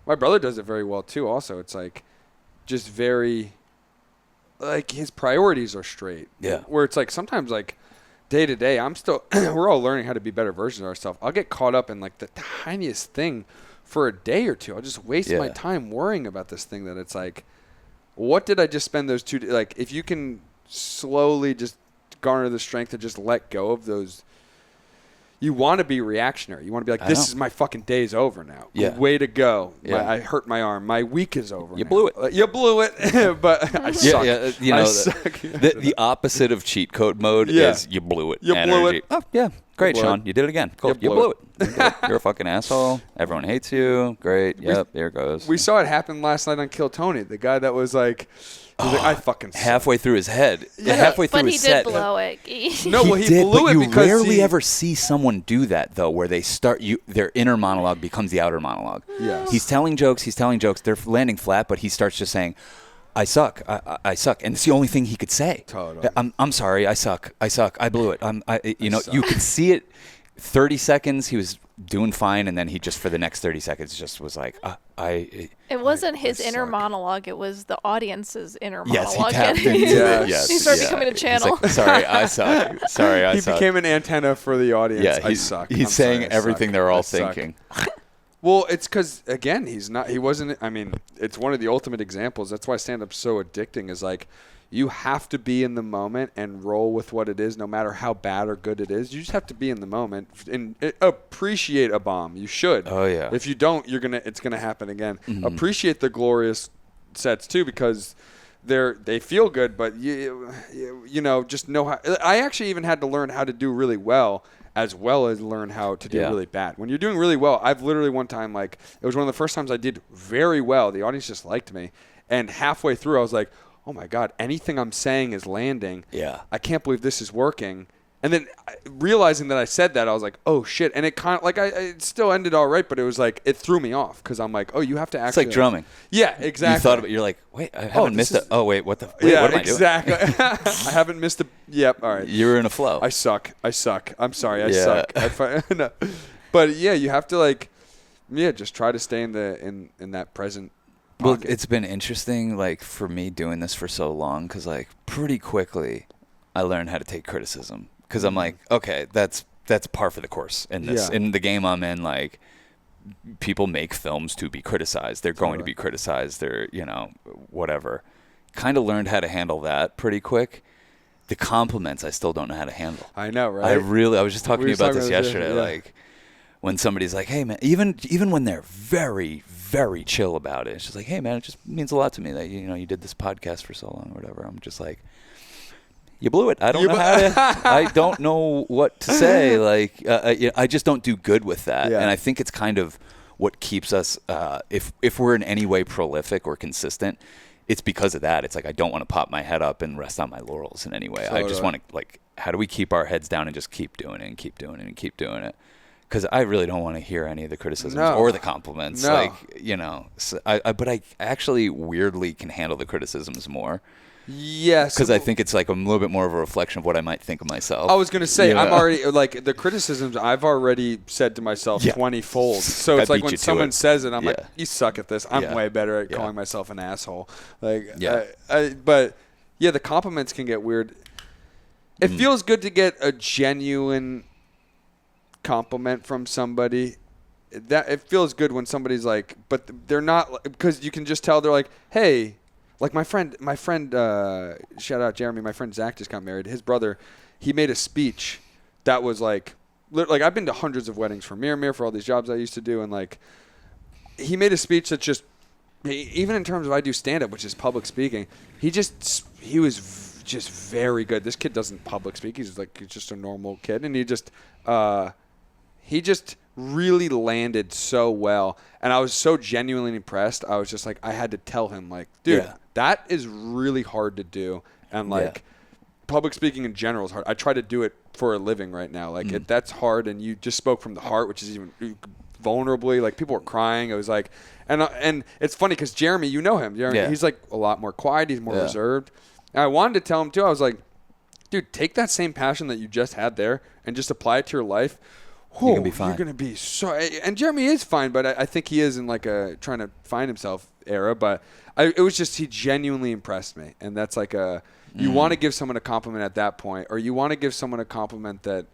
my brother does it very well too also. It's just very, his priorities are straight. Yeah. Where it's sometimes day to day, I'm still, we're all learning how to be better versions of ourselves. I'll get caught up in the tiniest thing for a day or two. I'll just waste my time worrying about this thing that it's what did I just spend those 2 days? If you can slowly just garner the strength to just let go of those, you want to be reactionary. You want to be this is my fucking day's over now. Yeah. Way to go. Yeah. I hurt my arm. My week is over. You now. blew it. You blew it. But I suck. Yeah, I suck. The opposite of cheat code mode is you blew it. You blew it. Oh, yeah. Great, Sean. You did it again. Cool. You blew it. it. You're a fucking asshole. Everyone hates you. Great. Yep. There it goes. We saw it happen last night on Kill Tony. The guy that was I fucking suck. Halfway through his head. Yeah. Halfway through but his he did set. blow it. No, well, he did, blew but it you because rarely ever see someone do that though, where they start their inner monologue becomes the outer monologue. Yes. He's telling jokes. They're landing flat, but he starts just saying, "I suck. I suck," and it's the only thing he could say. Totally. I'm sorry. I suck. I blew it. You could see it. 30 seconds, he was doing fine, and then he just for the next 30 seconds just was It wasn't his inner monologue; it was the audience's inner yes, monologue. He tapped into it. Yes, he started becoming a channel. Sorry, I suck. Sorry, I suck. He became an antenna for the audience. Yeah, I suck. He's saying everything they're all thinking. Well, it's because again, he wasn't. I mean, it's one of the ultimate examples. That's why stand-up's so addicting. Is you have to be in the moment and roll with what it is, no matter how bad or good it is. You just have to be in the moment and appreciate a bomb. You should. Oh yeah. If you don't, it's gonna happen again. Mm-hmm. Appreciate the glorious sets too, because they feel good, but you just know how. I actually even had to learn how to do really well as learn how to do really bad. When you're doing really well, I've literally one time it was one of the first times I did very well. The audience just liked me, and halfway through I was like, oh my God, anything I'm saying is landing. Yeah. I can't believe this is working. And then realizing that I said that, I was like, oh shit. And it kind of it still ended all right, but it was it threw me off because I'm like, oh, you have to actually. It's like drumming. Yeah, exactly. You thought about it, you're like, wait, I haven't missed it. Oh, wait, what am I doing? Exactly. I haven't missed a. Yep, all right. You were in a flow. I suck. I'm sorry, I suck. No. But yeah, you have to just try to stay in that present. Well, it's been interesting, for me doing this for so long, because, pretty quickly I learned how to take criticism. Because I'm like, okay, that's par for the course in this. Yeah. In the game I'm in, people make films to be criticized. They're going to be criticized. They're, whatever. Kind of learned how to handle that pretty quick. The compliments I still don't know how to handle. I know, right? I was just talking to you about this yesterday. When somebody's like, hey, man, even when they're very, very chill about it, it's just like, hey, man, it just means a lot to me that, you did this podcast for so long or whatever. I'm just like, you blew it. I don't know how to. I don't know what to say. Like, I just don't do good with that. Yeah. And I think it's kind of what keeps us, if we're in any way prolific or consistent, it's because of that. It's like I don't want to pop my head up and rest on my laurels in any way. Totally. I just want to, like, how do we keep our heads down and just keep doing it and keep doing it and keep doing it? Because I really don't want to hear any of the criticisms or the compliments. No. Like, so but I actually weirdly can handle the criticisms more. Yes. Because I think it's like a little bit more of a reflection of what I might think of myself. I was going to say, Yeah. I'm already, like, the criticisms I've already said to myself 20-fold. So it's like when someone says it, I'm like, you suck at this. I'm way better at calling myself an asshole. Like, but yeah, the compliments can get weird. It feels good to get a genuine compliment from somebody. That it feels good when somebody's like, but they're not, because you can just tell they're like, hey, like my friend, shout out Jeremy, my friend Zach just got married. His brother, he made a speech that was like I've been to hundreds of weddings for Mir for all these jobs I used to do, and like he made a speech that just, even in terms of I do stand up, which is public speaking, he was just very good. This kid doesn't public speak. He's just a normal kid, and he just really landed so well, and I was so genuinely impressed. I was just like, I had to tell him, like, dude, that is really hard to do, and like public speaking in general is hard. I try to do it for a living right now. Like that's hard, and you just spoke from the heart, which is even vulnerably. Like people were crying. It was like, and it's funny because Jeremy, you know him. Jeremy, he's like a lot more quiet. He's more reserved. And I wanted to tell him too. I was like, dude, take that same passion that you just had there and just apply it to your life. You can be fine. You're going to be so... And Jeremy is fine, but I think he is in like a trying to find himself era. But it was just, he genuinely impressed me. And that's like you want to give someone a compliment at that point, or you want to give someone a compliment that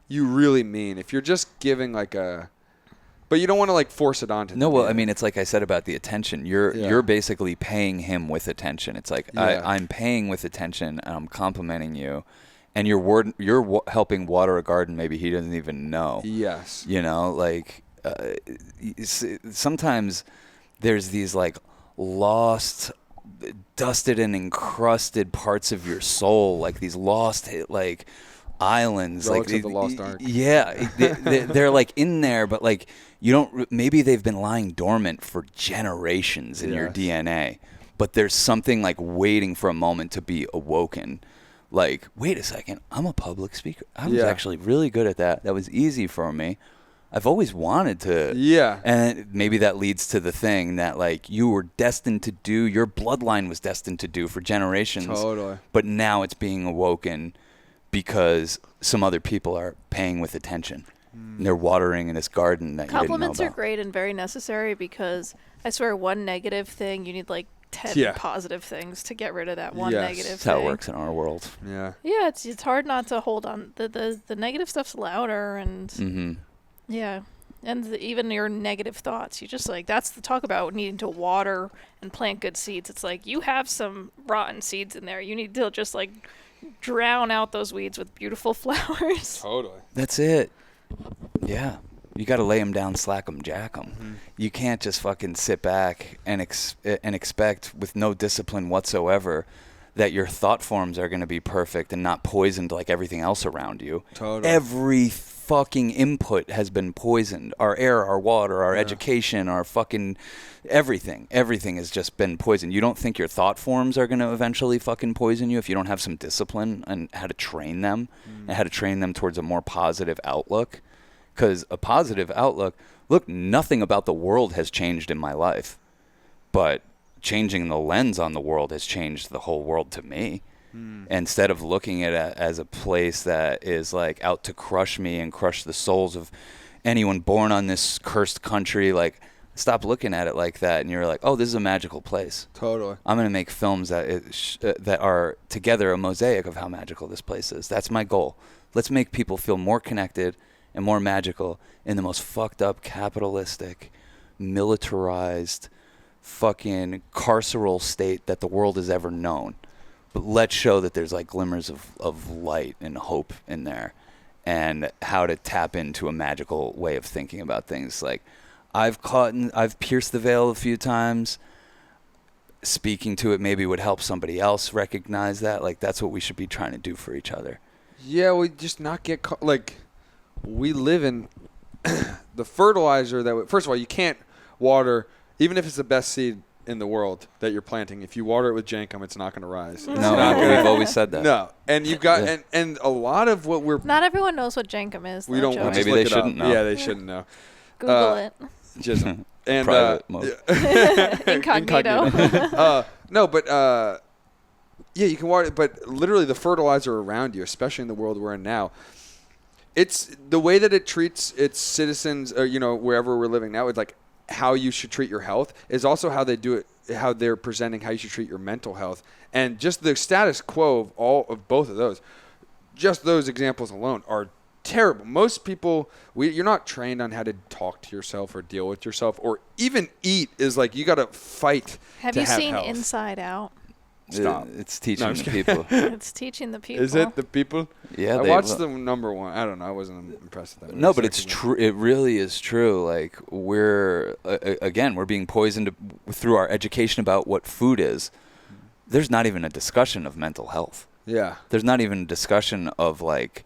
you really mean. If you're just giving like but you don't want to like force it onto them. No, well, I mean, it's like I said about the attention. You're basically paying him with attention. It's like I'm paying with attention, and I'm complimenting you. And you're helping water a garden maybe he doesn't even know. Yes. You know, like sometimes there's these like lost, dusted and encrusted parts of your soul, like these lost like islands. Relics like of the Lost Ark. Yeah, they're like in there, but like you don't. Maybe they've been lying dormant for generations in your DNA, but there's something like waiting for a moment to be awoken. Like, wait a second, I'm a public speaker. I was actually really good at that. That was easy for me. I've always wanted to. Yeah. And maybe that leads to the thing that, like, you were destined to do, your bloodline was destined to do for generations. Totally. But now it's being awoken because some other people are paying with attention. And they're watering in this garden that you didn't know about. Compliments are great and very necessary because I swear one negative thing, you need, like, 10 positive things to get rid of that one negative That's thing. how it works in our world. Yeah. Yeah, it's hard not to hold on. The negative stuff's louder, and and even your negative thoughts. You just like, that's the talk about needing to water and plant good seeds. It's like you have some rotten seeds in there. You need to just like drown out those weeds with beautiful flowers. Totally. That's it. Yeah. You got to lay them down, slack them, jack them. Mm-hmm. You can't just fucking sit back and expect with no discipline whatsoever that your thought forms are going to be perfect and not poisoned like everything else around you. Totally. Every fucking input has been poisoned. Our air, our water, our education, our fucking everything. Everything has just been poisoned. You don't think your thought forms are going to eventually fucking poison you if you don't have some discipline on how to train them and how to train them towards a more positive outlook? Because a positive outlook, look, nothing about the world has changed in my life, but changing the lens on the world has changed the whole world to me. Instead of looking at it as a place that is like out to crush me and crush the souls of anyone born on this cursed country, like stop looking at it like that, and you're like, oh, this is a magical place. Totally. I'm going to make films that that are together a mosaic of how magical this place is. That's my goal. Let's make people feel more connected and more magical in the most fucked up, capitalistic, militarized, fucking carceral state that the world has ever known. But let's show that there's like glimmers of light and hope in there, and how to tap into a magical way of thinking about things. Like I've pierced the veil a few times. speaking to it maybe would help somebody else recognize that. Like, that's what we should be trying to do for each other. Yeah, we just not get caught. Like, we live in the fertilizer that first of all, you can't water, even if it's the best seed in the world that you're planting. If you water it with jankum, it's not going to rise. We've always said that. No, and you've got and a lot of what we're not everyone knows what jankum is. We don't. Joey. Maybe they shouldn't know. Yeah, they shouldn't know. Google it. Just and private mode. Incognito. No, but yeah, you can water it, but literally the fertilizer around you, especially in the world we're in now, it's the way that it treats its citizens, wherever we're living now. It's like how you should treat your health is also how they do it, how they're presenting how you should treat your mental health, and just the status quo of both of those. Just those examples alone are terrible. Most people, you're not trained on how to talk to yourself or deal with yourself or even eat. Is like you got to fight. Have you seen Inside Out? Stop. It's teaching the people. It's teaching the people. Is it the people? Yeah, I watched the number one. I don't know. I wasn't impressed with that. No, but it's true. It really is true. Like we're being poisoned through our education about what food is. There's not even a discussion of mental health. Yeah. There's not even a discussion of like,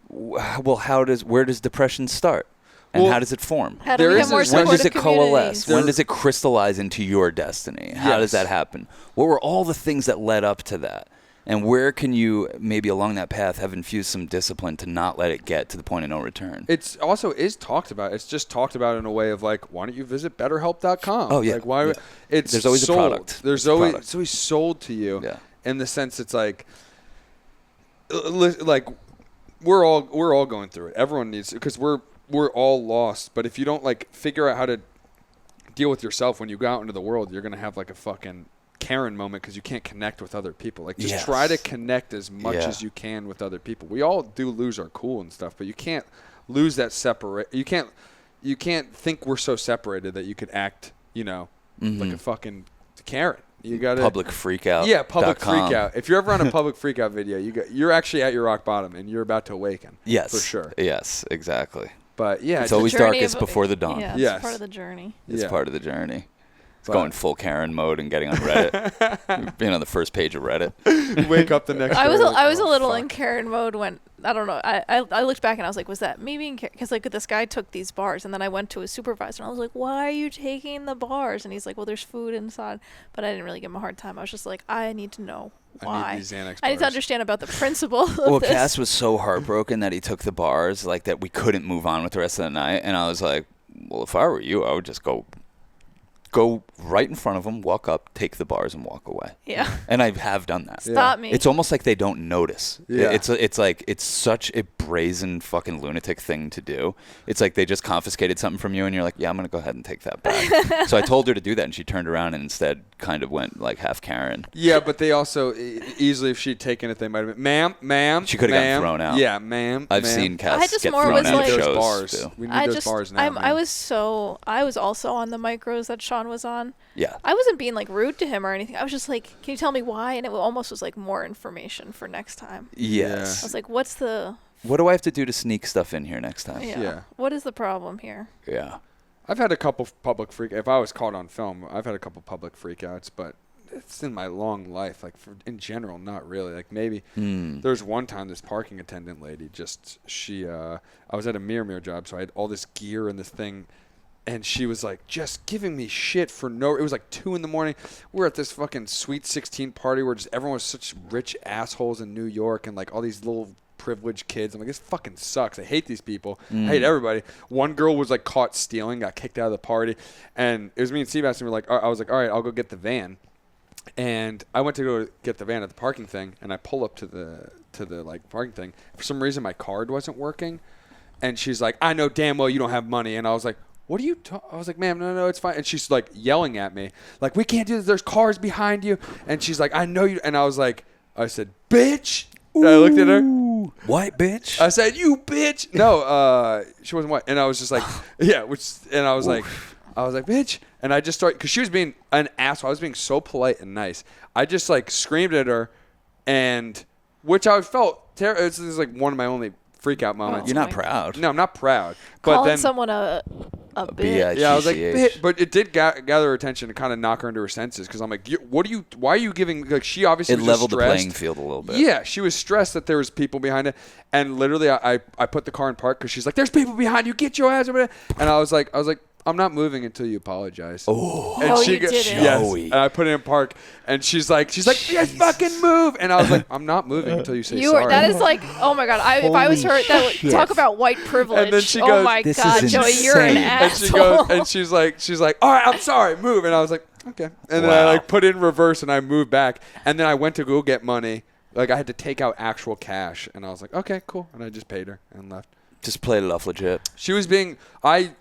well, where does depression start? And how does it form? How do we have more when does it coalesce? communities? When does it crystallize into your destiny? How does that happen? What were all the things that led up to that? And where can you maybe along that path have infused some discipline to not let it get to the point of no return? It's also is talked about. It's just talked about in a way of like, why don't you visit BetterHelp.com? Oh yeah. Like why? Yeah. There's always sold. a product. It's always sold to you. Yeah. In the sense, it's like we're all going through it. Everyone needs, because we're all lost. But if you don't like figure out how to deal with yourself when you go out into the world, you're gonna have like a fucking Karen moment because you can't connect with other people. Like just try to connect as much as you can with other people. We all do lose our cool and stuff, but you can't lose that separate. You can't think we're so separated that you could act, like a fucking Karen. You got to public freakout. Yeah, public freakout. If you're ever on a public freakout video, you're actually at your rock bottom and you're about to awaken. Yes, for sure. Yes, exactly. But yeah, it's always darkest before the dawn. Yeah, yes. It's part of the journey. It's part of the journey. It's going full Karen mode and getting on Reddit, being on the first page of Reddit. Wake up the next day. I was a little in Karen mode when I don't know. I looked back and I was like, was that me being Karen? Because like this guy took these bars and then I went to his supervisor and I was like, why are you taking the bars? And he's like, well, there's food inside. But I didn't really give him a hard time. I was just like, I need to know why. I need these Xanax bars. I need to understand about the principle. Well, Cass was so heartbroken that he took the bars, like that we couldn't move on with the rest of the night. And I was like, well, if I were you, I would just go right in front of them, walk up, take the bars, and walk away. Yeah. And I have done that. Stop me. It's almost like they don't notice. Yeah. It's like it's such a brazen fucking lunatic thing to do. It's like they just confiscated something from you, and you're like, yeah, I'm gonna go ahead and take that back. So I told her to do that, and she turned around and instead kind of went like half Karen. Yeah, but they also easily, if she'd taken it, they might have been, ma'am. She could have gotten thrown out. Yeah, ma'am. I've seen Cass I just get more thrown was out like- of those shows bars. too. We need those bars now. I was also on the micros that Sean was on. Yeah. I wasn't being like rude to him or anything. I was just like, can you tell me why? And it almost was like more information for next time. Yes. I was like, what's the... What do I have to do to sneak stuff in here next time? Yeah. What is the problem here? Yeah. I've had a couple public if I was caught on film, I've had a couple public freakouts, but it's in my long life. Like in general, not really. Like maybe there's one time this parking attendant lady I was at a mirror job, so I had all this gear and this thing. And she was like just giving me shit it was like 2 a.m. We're at this fucking Sweet 16 party where just everyone was such rich assholes in New York and like all these little privileged kids. I'm like, this fucking sucks. I hate these people. I hate everybody. One girl was like caught stealing, got kicked out of the party. And it was me and Sebastian I was like, all right, I'll go get the van. And I went to go get the van at the parking thing, and I pull up to the like parking thing. For some reason, my card wasn't working. And she's like, I know damn well you don't have money. And I was like, what are you I was like, ma'am, no, it's fine. And she's like yelling at me, like, we can't do this. There's cars behind you. And she's like, I know you. And I said, bitch. And I looked at her. White bitch. I said, you bitch. No, she wasn't white. And I was just like, yeah. And I was like, bitch. And I just started, because she was being an asshole. I was being so polite and nice. I just like screamed at her, and which I felt terrible. This is like one of my only freak out moments. You're not proud. No, I'm not proud. But Calling then someone a bitch. yeah, I was like, but it did gather her attention and kind of knock her into her senses because I'm like, why are you giving? Like, she obviously it was leveled just the stressed. playing field a little bit. Yeah, she was stressed that there was people behind it, and literally I put the car in park because she's like, "There's people behind you, get your ass over there." And I was like, I'm not moving until you apologize. Oh, and you did it. Yes, and I put it in park, and she's like, yes, fucking move. And I was like, I'm not moving until you say sorry. That is like, oh my god! If I was her, that would talk about white privilege. And then she oh goes, my "This god, is Joey, you're an insane." asshole. and she's like, all right, I'm sorry, move. And I was like, okay. And then I Wow. like put it in reverse, and I moved back, and then I went to go get money. Like, I had to take out actual cash, and I was like, okay, cool. And I just paid her and left. Just played it off legit. She was being, I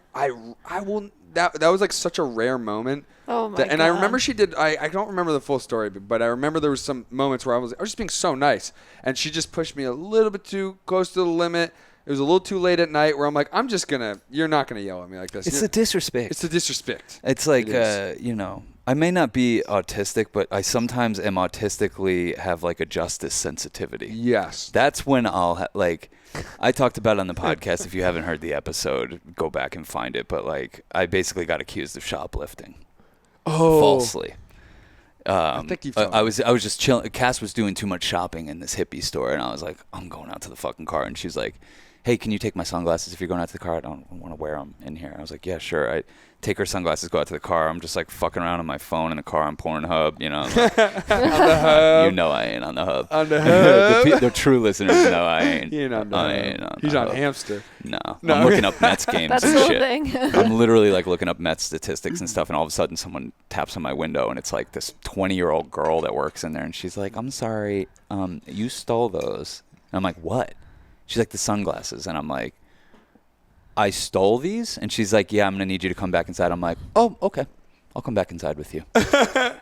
will. That was like such a rare moment. Oh my god! And I remember she did. I don't remember the full story, but I remember there was some moments where I was just being so nice, and she just pushed me a little bit too close to the limit. It was a little too late at night where I'm like, you're not gonna yell at me like this. It's a disrespect. It's a disrespect. It's like, I may not be autistic, but I sometimes am autistically have like a justice sensitivity. Yes. That's when I'll I talked about it on the podcast. If you haven't heard the episode, go back and find it. But like, I basically got accused of shoplifting. Oh. Falsely. I think you've I was just chilling. Cass was doing too much shopping in this hippie store, and I was like, I'm going out to the fucking car. And she's like, hey, can you take my sunglasses if you're going out to the car? I don't want to wear them in here. I was like, yeah, sure. I take her sunglasses, go out to the car. I'm just like fucking around on my phone in the car on Pornhub, you know. Like, on the hub. You know I ain't on the hub. On the hub. the true listeners know I ain't. He ain't on the I hub. ain't on He's the on hub. Hamster. No. No. I'm looking up Mets games That's and the shit. thing. I'm literally like looking up Mets statistics and stuff, and all of a sudden someone taps on my window, and it's like this 20-year-old girl that works in there, and she's like, I'm sorry, you stole those. And I'm like, what? She's like, the sunglasses. And I'm like, I stole these? And she's like, yeah, I'm going to need you to come back inside. I'm like, oh, okay. I'll come back inside with you.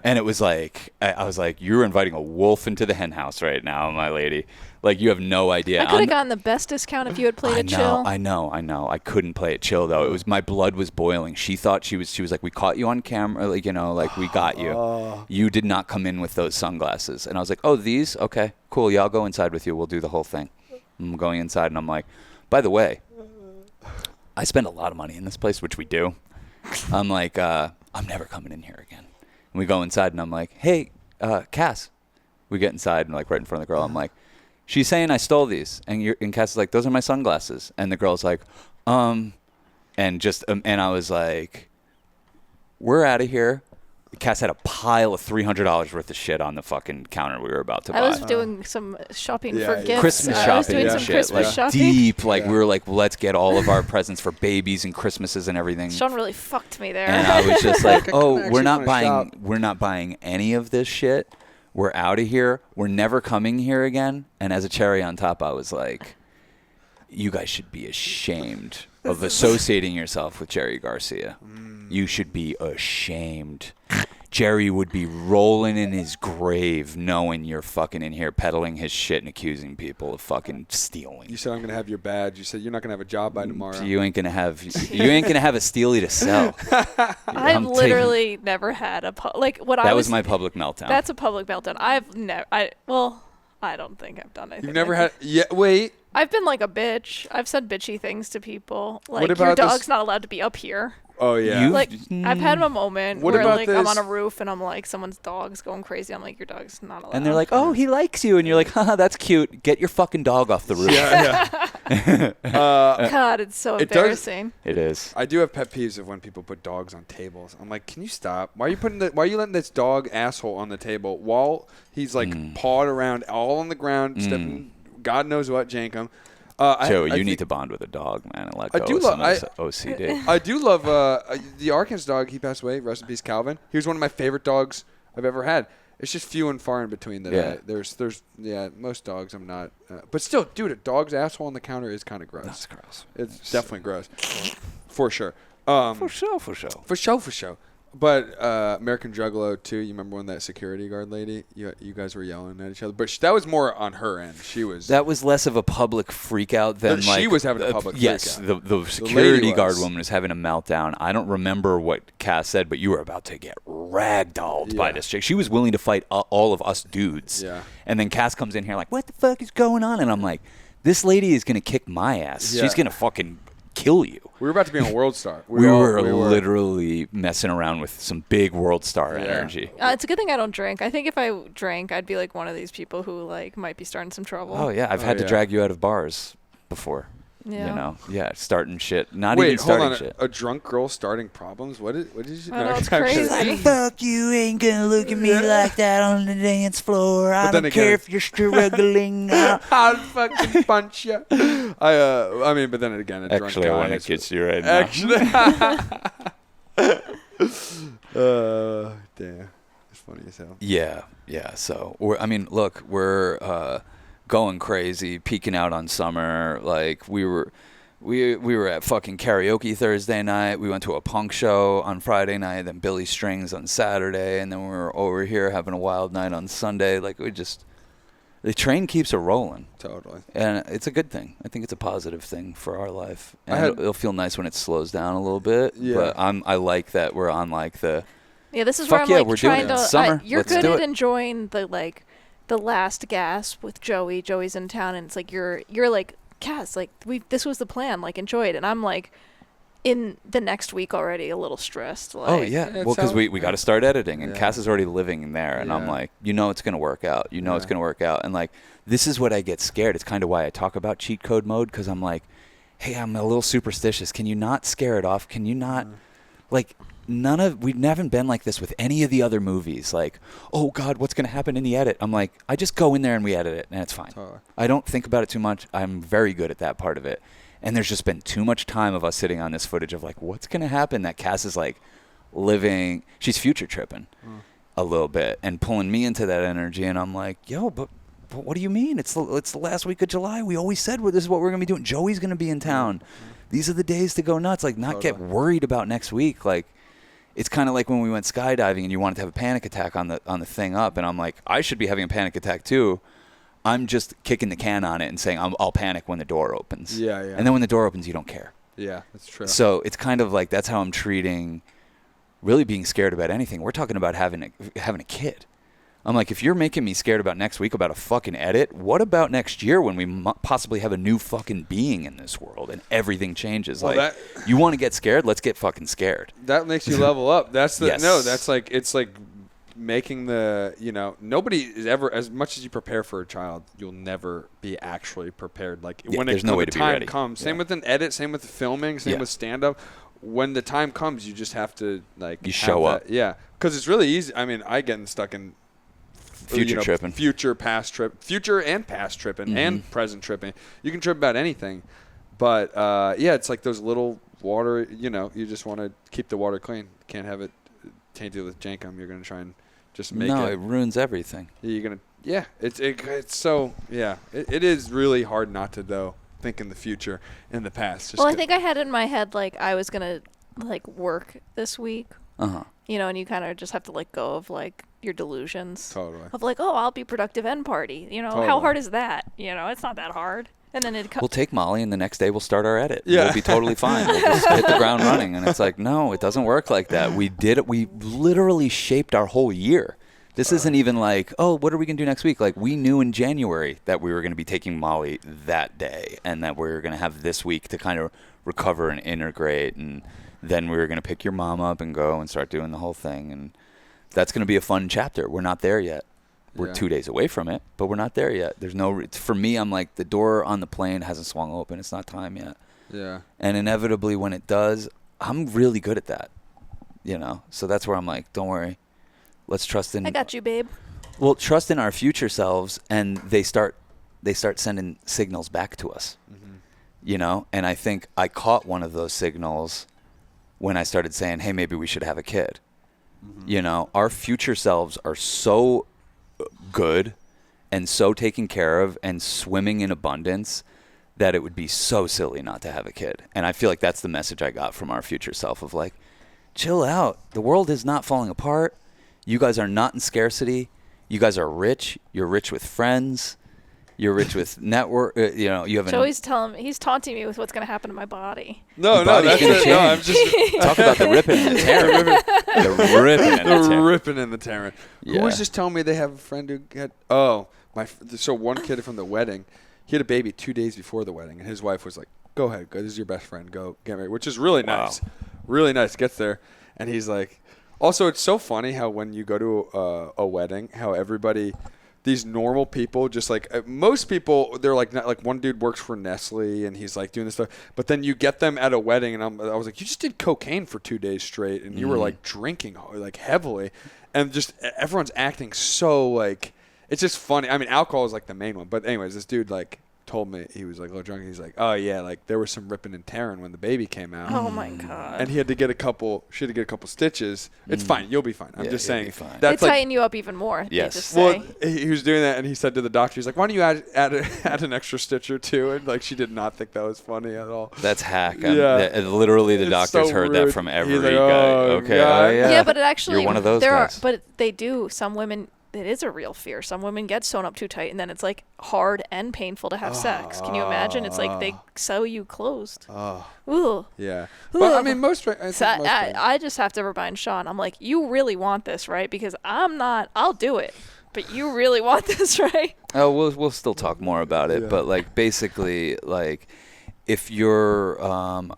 And it was like, I was like, you're inviting a wolf into the hen house right now, my lady. Like, you have no idea. I could have gotten the best discount if you had played it chill. I know. I couldn't play it chill, though. It was, my blood was boiling. She thought she was like, we caught you on camera. Like, you know, like, we got you. You did not come in with those sunglasses. And I was like, oh, these? Okay, cool. Yeah, I'll go inside with you. We'll do the whole thing. I'm going inside, and I'm like, by the way, I spend a lot of money in this place, which we do. I'm like, I'm never coming in here again. And we go inside, and I'm like, hey, Cass. We get inside, and like right in front of the girl, I'm like, she's saying I stole these. And Cass is like, those are my sunglasses. And the girl's like, and I was like, we're out of here. Cass had a pile of $300 worth of shit on the fucking counter we were about to buy. I was doing some shopping for gifts. Christmas shopping. I was doing some shit, Christmas like shopping. deep. Like, we were like, let's get all of our presents for babies and Christmases and everything. Sean really fucked me there. And I was just like, oh, actually we're not wanna buying any of this shit. We're out of here. We're never coming here again. And as a cherry on top, I was like, you guys should be ashamed of associating yourself with Jerry Garcia. You should be ashamed. Jerry would be rolling in his grave knowing you're fucking in here peddling his shit and accusing people of fucking stealing. You said I'm gonna have your badge. You said you're not gonna have a job by tomorrow. You ain't gonna have a steely to sell. I've literally never had that was my public meltdown. That's a public meltdown. I don't think I've done anything. You've never had. Yeah. Wait. I've been like a bitch. I've said bitchy things to people. Like, What about your dog's this- not allowed to be up here. Oh yeah. Like, I've had a moment What where about like I'm this? on a roof and I'm like, someone's dog's going crazy. I'm like, your dog's not allowed. And they're like, oh, he likes you. And you're like, haha, that's cute. Get your fucking dog off the roof. Yeah. God, it's so It does- embarrassing. It is. I do have pet peeves of when people put dogs on tables. I'm like, can you stop? Why are you letting this dog asshole on the table while he's like pawed around all on the ground, stepping, God knows what, jankum. Joe, you need to bond with a dog, man, and let go of some of this OCD. I do love the Arkansas dog. He passed away. Rest in peace, Calvin. He was one of my favorite dogs I've ever had. It's just few and far in between that. Yeah. There's most dogs I'm not. But still, dude, a dog's asshole on the counter is kind of gross. That's gross. It's definitely gross, for sure. For sure. But American Juggalo too. You remember when that security guard lady? You guys were yelling at each other, but that was more on her end. That was less of a public freakout than She like was having a public yes, freakout. the security lady guard was. woman was having a meltdown. I don't remember what Cass said, but you were about to get ragdolled by this chick. She was willing to fight all of us dudes. Yeah. And then Cass comes in here like, what the fuck is going on? And I'm like, This lady is going to kick my ass. Yeah. She's going to fucking kill you. We were about to be on World Star. We were literally messing around with some big World Star energy. It's a good thing I don't drink. I think if I drank, I'd be like one of these people who like might be starting some trouble. Oh, yeah. I've had to drag you out of bars before. Yeah. You know, starting shit. Not even starting shit. A drunk girl starting problems? What did you? I know, it's crazy. Fuck you, ain't gonna look at me like that on the dance floor. I don't care if you're struggling. I'll fucking punch you. I mean, but then again, a drunk Actually, guy. I want to kiss you right now. Actually. Damn. It's funny as hell. Yeah. So, we're going crazy, peeking out on summer. Like we were at fucking karaoke Thursday night. We went to a punk show on Friday night, then Billy Strings on Saturday, and then we were over here having a wild night on Sunday. Like the train keeps it rolling. Totally. And it's a good thing. I think it's a positive thing for our life. And it'll feel nice when it slows down a little bit. Yeah. But I like that we're on like the. Yeah, this is where I'm we're trying doing to. it. Summer. You're Let's good do at it. enjoying the last gasp with Joey. Joey's in town, and it's like you're like, Cass, like this was the plan, like enjoy it. And I'm like, in the next week already, a little stressed. Like, Oh yeah, well because we got to start editing, and Cass is already living in there, and I'm Yeah. like, it's gonna work out. It's gonna work out, and like this is what I get scared. It's kind of why I talk about cheat code mode, because I'm like, hey, I'm a little superstitious. Can you not scare it off? Can you not, like. We haven't been like this with any of the other movies. Like, oh God, what's going to happen in the edit? I'm like, I just go in there and we edit it, and it's fine. I don't think about it too much. I'm very good at that part of it. And there's just been too much time of us sitting on this footage of like, what's going to happen? That Cass is like living, she's future tripping a little bit and pulling me into that energy. And I'm like, yo, but what do you mean? It's the last week of July. We always said this is what we're going to be doing. Joey's going to be in town. These are the days to go nuts. Like, not get worried about next week. Like, it's kind of like when we went skydiving and you wanted to have a panic attack on the thing up, and I'm like, I should be having a panic attack too. I'm just kicking the can on it and saying I'll panic when the door opens. Yeah. And then when the door opens, you don't care. Yeah, that's true. So it's kind of like that's how I'm treating really being scared about anything. We're talking about having a kid. I'm like, if you're making me scared about next week about a fucking edit, what about next year when we possibly have a new fucking being in this world and everything changes? Well, like, you want to get scared? Let's get fucking scared. That makes you level up. That's the Yes. no. That's like it's like making the nobody is ever as much as you prepare for a child, you'll never be actually prepared. Like when there's no way the to be time ready. comes. Same with an edit. Same with the filming. Same with stand up. When the time comes, you just have to like you show up. Yeah, because it's really easy. I mean, I get stuck in. Tripping. Future and past tripping and present tripping. You can trip about anything. But, it's like those little water, you just want to keep the water clean. Can't have it tainted with jankum. You're going to try and just make it. No, it ruins everything. You're going to, it's so, it is really hard not to, though, think in the future and the past. Just I think I had in my head, like, I was going to, like, work this week. Uh-huh. And you kind of just have to let go of, like, your delusions. Totally. Of, like, oh, I'll be productive and party. Totally. How hard is that? It's not that hard. And then we'll take Molly, and the next day we'll start our edit. Yeah. We'll be totally fine. We'll just hit the ground running. And it's like, no, it doesn't work like that. We did it. We literally shaped our whole year. This isn't even like, oh, what are we going to do next week? Like, we knew in January that we were going to be taking Molly that day and that we were going to have this week to kind of recover and integrate. And then we were going to pick your mom up and go and start doing the whole thing. And that's going to be a fun chapter. We're not there yet. We're 2 days away from it, but we're not there yet. There's for me, I'm like, the door on the plane hasn't swung open. It's not time yet. Yeah. And inevitably when it does, I'm really good at that, So that's where I'm like, don't worry. Let's trust in. I got you, babe. Well, trust in our future selves, and they start sending signals back to us, And I think I caught one of those signals when I started saying, hey, maybe we should have a kid. Our future selves are so good and so taken care of and swimming in abundance that it would be so silly not to have a kid. And I feel like that's the message I got from our future self of like, chill out. The world is not falling apart. You guys are not in scarcity. You guys are rich. You're rich with friends. You're rich with network. You have. So he's taunting me with what's going to happen to my body. No, body's that's gonna it. change. No, I'm just Talk about the ripping and the tearing. The ripping and the the tearing. ripping and the tearing. Yeah. Who was just telling me they have a friend who had so one kid from the wedding, He had a baby 2 days before the wedding, and his wife was like, "Go ahead, go. This is your best friend. Go get married," which is really nice. Really nice. Gets there, and he's like, also, it's so funny how when you go to a wedding, how everybody, these normal people, just like most people, they're like, not, like one dude works for Nestle and he's like doing this stuff, but then you get them at a wedding, and I was like, you just did cocaine for 2 days straight, and you were like drinking like heavily, and just everyone's acting so like, it's just funny. I mean, alcohol is like the main one, but anyways, this dude like told me, he was like a little drunk, and he's like, oh yeah, like there was some ripping and tearing when the baby came out. Oh my god. And she had to get a couple stitches. It's fine, you'll be fine. I'm just saying that's like, tighten you up even more. Yes. Well, he was doing that, and he said to the doctor, he's like, why don't you add an extra stitch or two? And like, she did not think that was funny at all. That's hack. Literally the doctors heard that from every guy. Okay. Yeah, but it actually, you're one of those guys. But they do, some women, it is a real fear. Some women get sewn up too tight, and then it's like hard and painful to have sex. Can you imagine? It's like they sew you closed. Ooh. Yeah. But I mean, I just have to remind Sean, I'm like, you really want this, right? Because I'm not, I'll do it, but you really want this, right? Oh, we'll still talk more about it, but like basically, like, if you're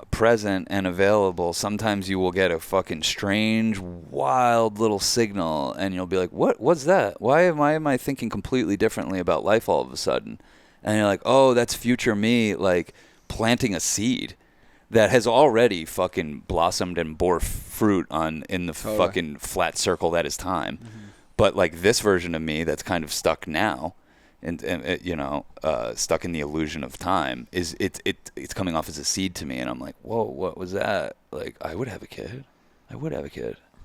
present and available, sometimes you will get a fucking strange, wild little signal, and you'll be like, what's that? Why am I thinking completely differently about life all of a sudden? And you're like, oh, that's future me, like, planting a seed that has already fucking blossomed and bore fruit in the fucking flat circle that is time. Mm-hmm. But, like, this version of me that's kind of stuck now, and stuck in the illusion of time, it's coming off as a seed to me, and I'm like, whoa, what was that? Like, I would have a kid.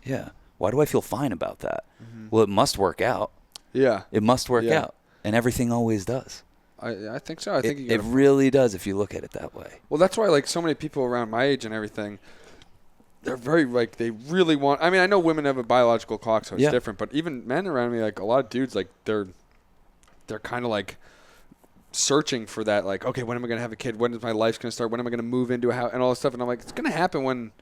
Yeah. Why do I feel fine about that? Mm-hmm. Well, it must work out. Yeah. It must work out, and everything always does. I think so. I think it really does if you look at it that way. Well, that's why like so many people around my age and everything, they're very like, they really want. I mean, I know women have a biological clock, so it's different. But even men around me, like a lot of dudes, like they're kind of like searching for that, like, okay, when am I going to have a kid? When is my life going to start? When am I going to move into a house and all this stuff? And I'm like, it's going to happen when,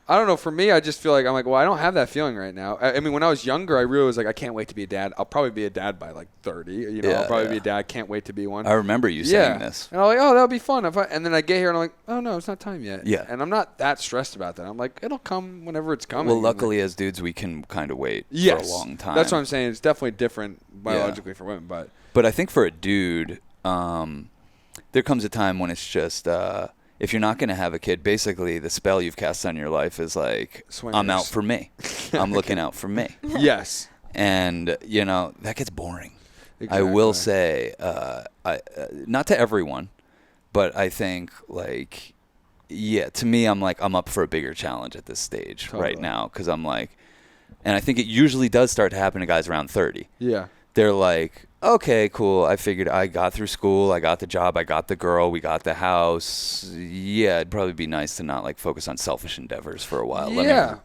I don't know, for me, I just feel like, I'm like, well, I don't have that feeling right now. I mean, when I was younger, I really was like, I can't wait to be a dad. I'll probably be a dad by like 30, I'll probably be a dad. I can't wait to be one. I remember you saying this. And I'm like, oh, that'll be fun. And then I get here and I'm like, oh no, it's not time yet. Yeah. And I'm not that stressed about that. I'm like, it'll come whenever it's coming. Well, luckily as dudes, we can kind of wait for a long time. That's what I'm saying. It's definitely different biologically for women, But I think for a dude, there comes a time when it's just, if you're not going to have a kid, basically the spell you've cast on your life is like, swingers. I'm out for me. I'm looking out for me. Yes. And, that gets boring. Exactly. I will say, not to everyone, but I think, like, to me, I'm like, I'm up for a bigger challenge at this stage right now. Because I'm like, and I think it usually does start to happen to guys around 30. Yeah. They're like, okay, cool. I figured I got through school. I got the job. I got the girl. We got the house. Yeah, it'd probably be nice to not like focus on selfish endeavors for a while. Yeah.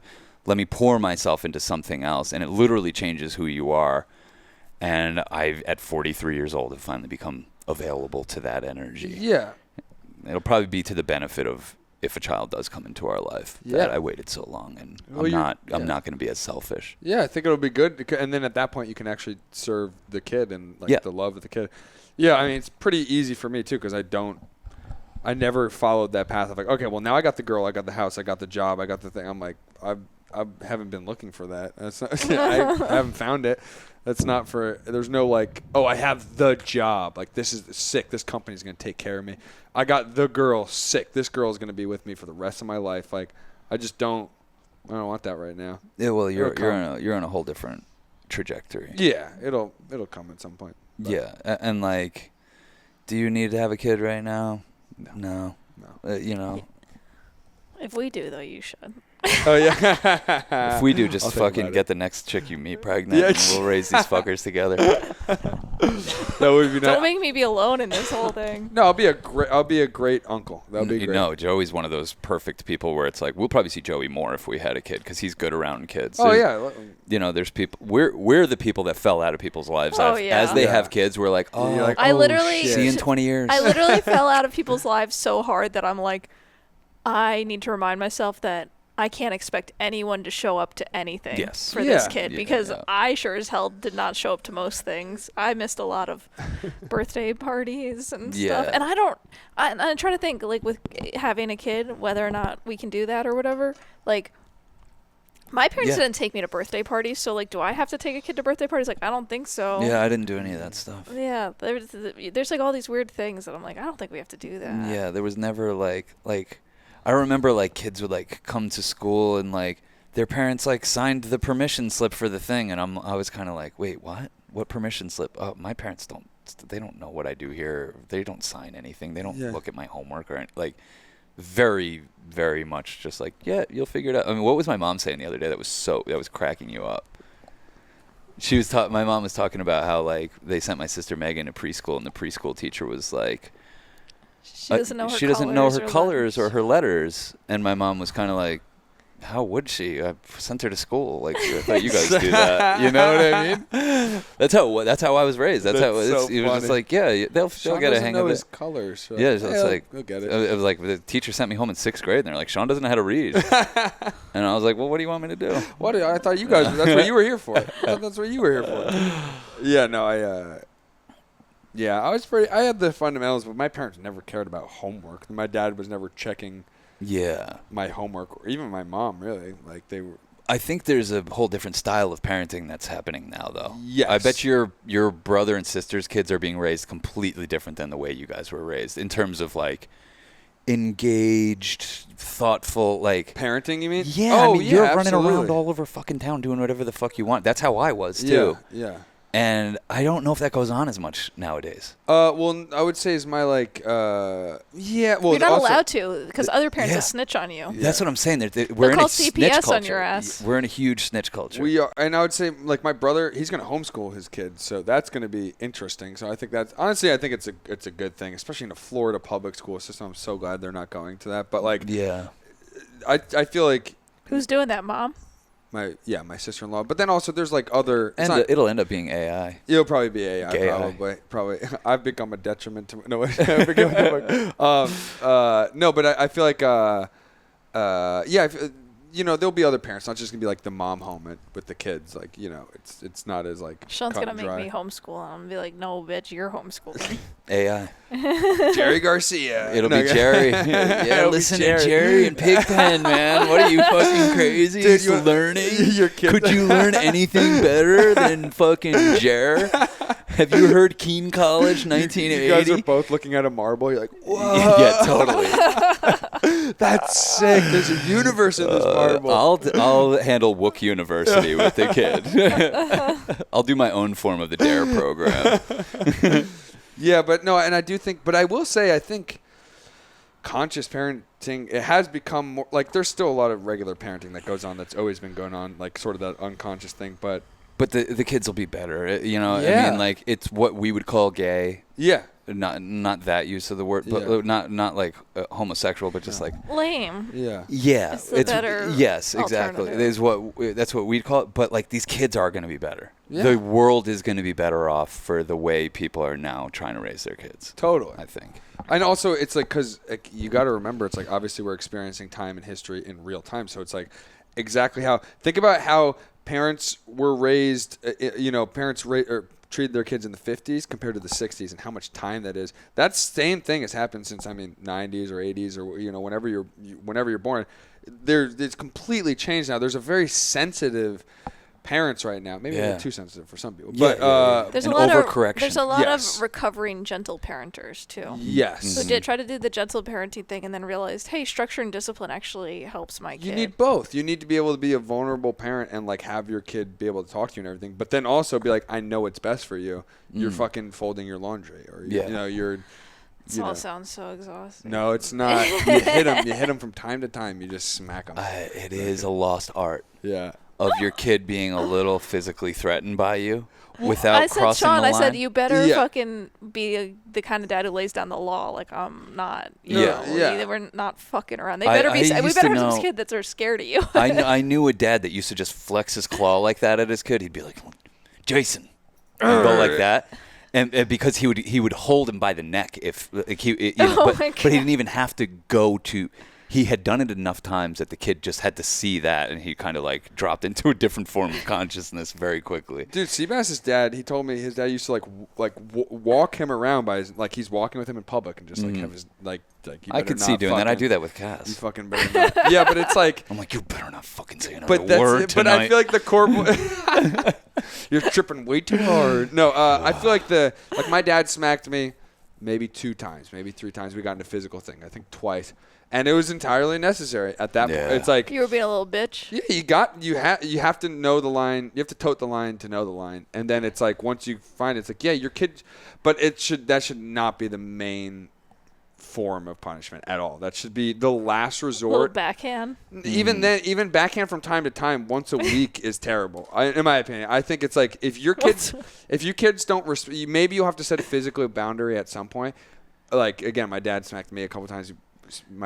Let me pour myself into something else. And it literally changes who you are. And at 43 years old, have finally become available to that energy. Yeah. It'll probably be to the benefit of if a child does come into our life that I waited so long, and I'm not going to be as selfish. Yeah, I think it'll be good, and then at that point you can actually serve the kid and like the love of the kid. Yeah, I mean it's pretty easy for me too because I never followed that path of like, okay, well now I got the girl, I got the house, I got the job, I got the thing. I'm like, I haven't been looking for that. That's not, I haven't found it. That's not for. There's no like, oh, I have the job. Like this is sick. This company's gonna take care of me. I got the girl sick. This girl's gonna be with me for the rest of my life. Like I don't want that right now. Yeah, well, you're on a whole different trajectory. Yeah, it'll come at some point. But. Yeah, and like, do you need to have a kid right now? No. If we do, though, you should. Oh, yeah. If we do, just fucking get the next chick you meet pregnant, and we'll raise these fuckers together. That would be nice. Don't make me be alone in this whole thing. No, I'll be a great uncle. That'll be great. No, Joey's one of those perfect people where it's like, we'll probably see Joey more if we had a kid because he's good around kids. Oh, yeah. There's people. We're the people that fell out of people's lives. As they have kids, we're like, oh, like, I literally shit. See you in 20 years. I literally fell out of people's lives so hard that I'm like, I need to remind myself that I can't expect anyone to show up to anything for Yeah. this kid because I sure as hell did not show up to most things. I missed a lot of birthday parties and stuff. And I'm trying to think, like, with having a kid, whether or not we can do that or whatever. Like, my parents didn't take me to birthday parties, so, like, do I have to take a kid to birthday parties? Like, I don't think so. Yeah, I didn't do any of that stuff. Yeah, there's like all these weird things that I'm like, I don't think we have to do that. Yeah, there was never like I remember like kids would like come to school and like their parents like signed the permission slip for the thing, and I was kind of like, wait, what permission slip? Oh, my parents they don't know what I do here. They don't sign anything. They don't look at my homework or like very, very much just like, yeah, you'll figure it out. I mean, what was my mom saying the other day that was cracking you up? She was my mom was talking about how like they sent my sister Megan to preschool, and the preschool teacher was like, she doesn't know her colors or her letters. And my mom was kind of like, how would she? I sent her to school. Like, I thought you guys do that. You know what I mean? That's how I was raised. That's how it was. So it was just like, yeah, they'll get a hang of it. His colors. So yeah, so it's like, we'll get it. It was like the teacher sent me home in 6th grade, and they're like, Sean doesn't know how to read. And I was like, well, what do you want me to do? What? I thought you guys. That's what you were here for. That's what you were here for. Yeah, no, yeah, I had the fundamentals, but my parents never cared about homework. My dad was never checking my homework, or even my mom, really. Like, they were. I think there's a whole different style of parenting that's happening now, though. Yes. I bet your brother and sister's kids are being raised completely different than the way you guys were raised in terms of, like, engaged, thoughtful, like... Parenting, you mean? Yeah, you're running around all over fucking town doing whatever the fuck you want. That's how I was, too. Yeah. And I don't know if that goes on as much nowadays. Well, I would say is my like, well, you're not allowed to because other parents will snitch on you. That's what I'm saying. We're They'll in call a CPS snitch culture. on your ass. We're in a huge snitch culture. We are, and I would say like my brother, he's going to homeschool his kids, so that's going to be interesting. So I think honestly, I think it's a good thing, especially in a Florida public school system. I'm so glad they're not going to that. But like, I feel like who's doing that, Mom? My sister-in-law. But then also there's like other... And it'll end up being AI. It'll probably be AI, Gay probably. I've become a detriment to... No, no, but I feel like... there'll be other parents, not just going to be like the mom home with the kids. Like, it's not as like... Sean's going to make me homeschool. I'm going to be like, no, bitch, you're homeschooling. AI. Jerry Garcia. It'll be Jerry. Yeah, listen to Jerry and Pigpen, man. What are you fucking crazy? Dude, you're learning? Your kid. Could you learn anything better than fucking Jer? Have you heard Keene College, 1980? You guys are both looking at a marble. You're like, whoa. Yeah, totally. That's sick. There's a universe in this marble. I'll handle Wook University with the kid. I'll do my own form of the DARE program. Yeah, but no, and I do think, but I will say, I think conscious parenting, it has become more, like, there's still a lot of regular parenting that goes on that's always been going on, like, sort of that unconscious thing, but the kids will be better, I mean, like, it's what we would call gay. Yeah. Not that use of the word, but not like homosexual, but just like lame. Yeah. Yeah. It's the better. Yes, exactly. That's what we'd call it. But like these kids are going to be better. Yeah. The world is going to be better off for the way people are now trying to raise their kids. Totally. I think. And also, it's like, because you got to remember, it's like obviously we're experiencing time and history in real time. So it's like exactly think about how parents were raised. Treated their kids in the 50s compared to the 60s, and how much time that is. That same thing has happened since 90s or 80s, or whenever you're born. It's completely changed now. There's a very sensitive parents right now. Maybe too sensitive for some people. But there's an a lot overcorrection. There's a lot of recovering gentle parenters too. Yes. Who did try to do the gentle parenting thing and then realized, hey, structure and discipline actually helps my kid. You need both. You need to be able to be a vulnerable parent and like have your kid be able to talk to you and everything, but then also be like, I know what's best for you. You're fucking folding your laundry, or you're. This all sounds so exhausting. No, it's not. You hit them. You hit them from time to time. You just smack them. It is a lost art. Yeah. Of your kid being a little physically threatened by you without crossing Sean, the line. I said, you better fucking be the kind of dad who lays down the law. Like, I'm not. We're not fucking around. We better have some kid that are scared of you. I knew a dad that used to just flex his claw like that at his kid. He'd be like, Jason. And go like that. And because he would hold him by the neck but he didn't even have to go to. he had done it enough times that the kid just had to see that, and he kind of like dropped into a different form of consciousness very quickly. Dude, Seabass's dad, he told me his dad used to walk him around by his, like he's walking with him in public and just like have his like you I could see doing that. I do that with Cass. You fucking better not. Yeah, but it's like I'm like, you better not fucking say another word tonight. But I feel like the core you're tripping way too hard. No, I feel like my dad smacked me maybe 2 times, maybe 3 times. We got into physical thing. I think twice. And it was entirely necessary at that point. It's like you were being a little bitch. Yeah, you have to know the line. You have to tote the line to know the line. And then it's like once you find it, it's like, yeah, your kid, but that should not be the main form of punishment at all. That should be the last resort. A little backhand. Even then, even backhand from time to time once a week is terrible. In my opinion, I think it's like if your kids don't maybe you'll have to set a physical boundary at some point. Like again, my dad smacked me a couple times.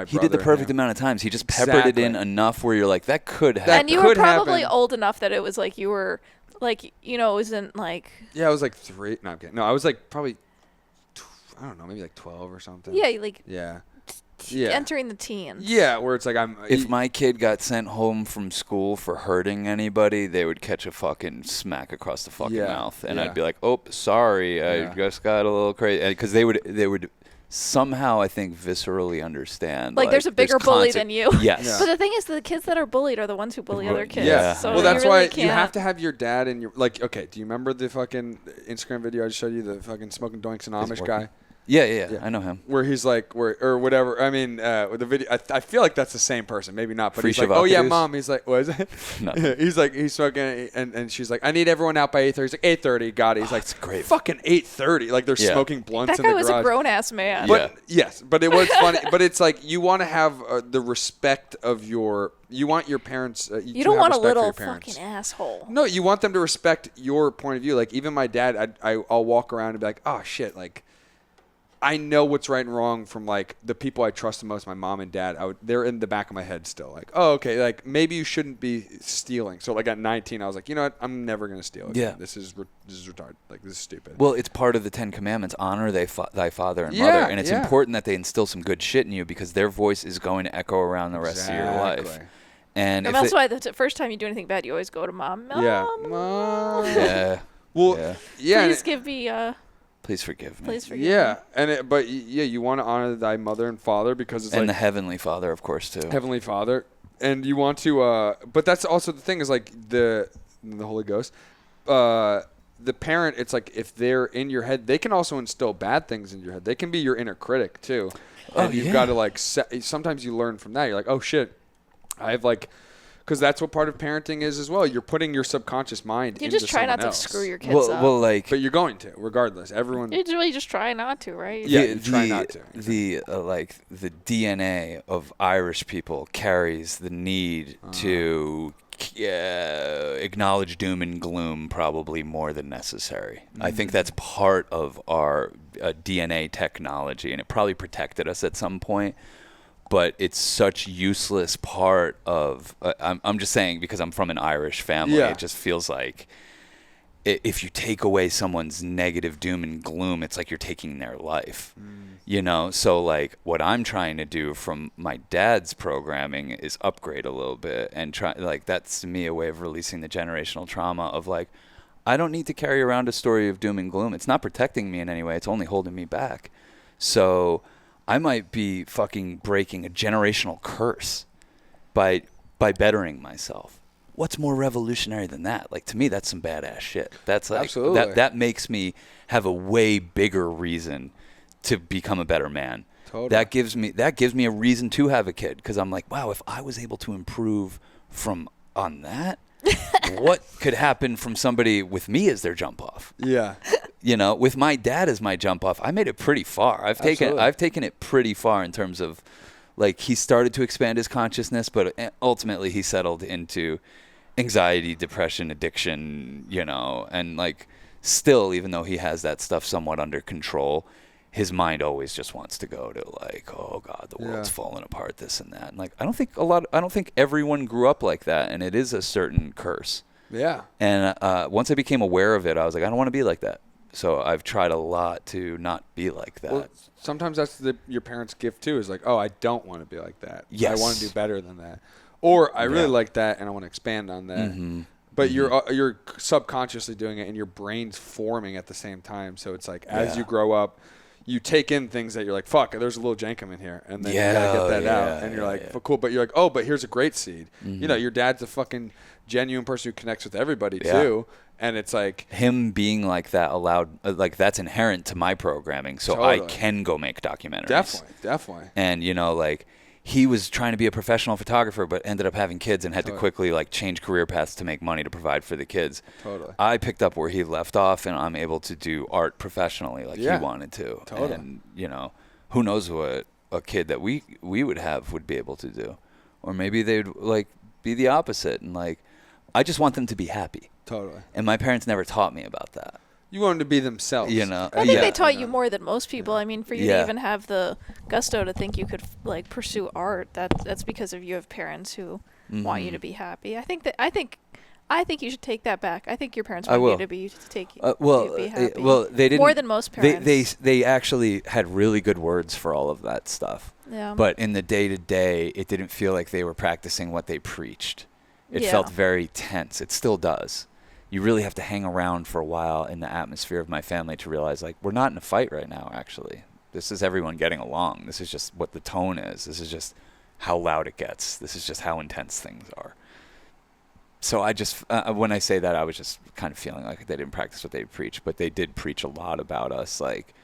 He did the perfect amount of times. He just peppered it in enough where you're like, that could happen. And you were probably old enough that it was like you were like, it wasn't like. Yeah, I was like 3. No, I'm kidding. No, I was like probably, I don't know, maybe like 12 or something. Yeah, like. Yeah. Entering the teens. Yeah, where it's like If my kid got sent home from school for hurting anybody, they would catch a fucking smack across the fucking mouth, and I'd be like, "Oh, sorry, I just got a little crazy," because they would somehow, I think, viscerally understand. Like there's a bigger bully than you. Yes. Yeah. But the thing is, the kids that are bullied are the ones who bully other kids. Yeah. So well, that's really why you have to have your dad and your okay. Do you remember the fucking Instagram video I just showed you? The fucking smoking doinks and Amish guy. Yeah, I know him. Where he's like, or whatever. I mean, with the video, I feel like that's the same person. Maybe not, but Free he's like, oh yeah, mom. He's like, what is it? He's like, he's smoking, and she's like, I need everyone out by 8:30. He's like, 8:30, got it. He's like, that's great. Fucking 8:30. Like they're smoking blunts in the garage. That guy was a grown ass man. But yes, but it was funny. But it's like you want to have the respect of your. You want your parents. You don't want a little fucking asshole. No, you want them to respect your point of view. Like even my dad, I'll walk around and be like, oh shit, like. I know what's right and wrong from like the people I trust the most, my mom and dad. They're in the back of my head still. Like, oh, okay, like maybe you shouldn't be stealing. So like at 19, I was like, you know what? I'm never gonna steal again. Yeah, this is retarded. Like this is stupid. Well, it's part of the 10 Commandments: honor thy father and mother, and it's important that they instill some good shit in you because their voice is going to echo around the rest of your life. And that's why the first time you do anything bad, you always go to mom. Mom. Yeah. Mom. Yeah. Well, yeah. Please give me. Please forgive me. Please forgive me. But you want to honor thy mother and father because it's and like the heavenly Father, of course, too. Heavenly Father, and you want to. But that's also the thing is like the Holy Ghost. The parent, it's like if they're in your head, they can also instill bad things in your head. They can be your inner critic too. And you've got to like. Sometimes you learn from that. You're like, oh shit, I have like. Because that's what part of parenting is as well. You're putting your subconscious mind into someone else. You just try not to screw your kids up. Well, like, but you're going to, regardless. Everyone. You really just try not to, right? Yeah, you try not to. The the DNA of Irish people carries the need to acknowledge doom and gloom probably more than necessary. I think that's part of our DNA technology, and it probably protected us at some point. But it's such useless part of I'm just saying because I'm from an Irish family, it just feels like if you take away someone's negative doom and gloom, it's like you're taking their life. So like what I'm trying to do from my dad's programming is upgrade a little bit and try, like that's to me a way of releasing the generational trauma of like I don't need to carry around a story of doom and gloom. It's not protecting me in any way. It's only holding me back. So I might be fucking breaking a generational curse by bettering myself. What's more revolutionary than that? Like to me, that's some badass shit. That's like absolutely. That makes me have a way bigger reason to become a better man. Totally. That gives me a reason to have a kid because I'm like, wow, if I was able to improve on that, what could happen from somebody with me as their jump off? Yeah. With my dad as my jump off, I made it pretty far. I've taken it pretty far in terms of like he started to expand his consciousness, but ultimately he settled into anxiety, depression, addiction, and like still, even though he has that stuff somewhat under control, his mind always just wants to go to like, oh God, the world's falling apart, this and that. And like, I don't think everyone grew up like that, and it is a certain curse. Yeah. And once I became aware of it, I was like, I don't want to be like that. So I've tried a lot to not be like that. Well, sometimes that's your parents' gift too. Is like, oh, I don't want to be like that. Yes. I want to do better than that. Or I really like that and I want to expand on that. Mm-hmm. But you're subconsciously doing it and your brain's forming at the same time. So it's like as you grow up, you take in things that you're like, fuck, there's a little jankum in here. And then you got to get that out. And you're like, cool. But you're like, oh, but here's a great seed. Mm-hmm. You know, your dad's a fucking genuine person who connects with everybody too. And it's like him being like that like that's inherent to my programming. So I can go make documentaries. Definitely. And, you know, like he was trying to be a professional photographer, but ended up having kids and had to quickly like change career paths to make money to provide for the kids. Totally. I picked up where he left off, and I'm able to do art professionally like he wanted to. Totally. And, you know, who knows what a kid that we would have would be able to do. Or maybe they'd like be the opposite. And like, I just want them to be happy. Totally. And my parents never taught me about that. You want them to be themselves. You know, I think they taught you more than most people. I mean, for you to even have the gusto to think you could like pursue art, that's because of you have parents who want you to be happy. I think you should take that back. I think your parents want you to be happy. Well, they didn't more than most parents. They actually had really good words for all of that stuff. Yeah. But in the day-to-day, it didn't feel like they were practicing what they preached. It felt very tense. It still does. You really have to hang around for a while in the atmosphere of my family to realize, like, we're not in a fight right now, actually. This is everyone getting along. This is just what the tone is. This is just how loud it gets. This is just how intense things are. So I just, when I say that, I was just kind of feeling like they didn't practice what they preach, but they did preach a lot about us, like,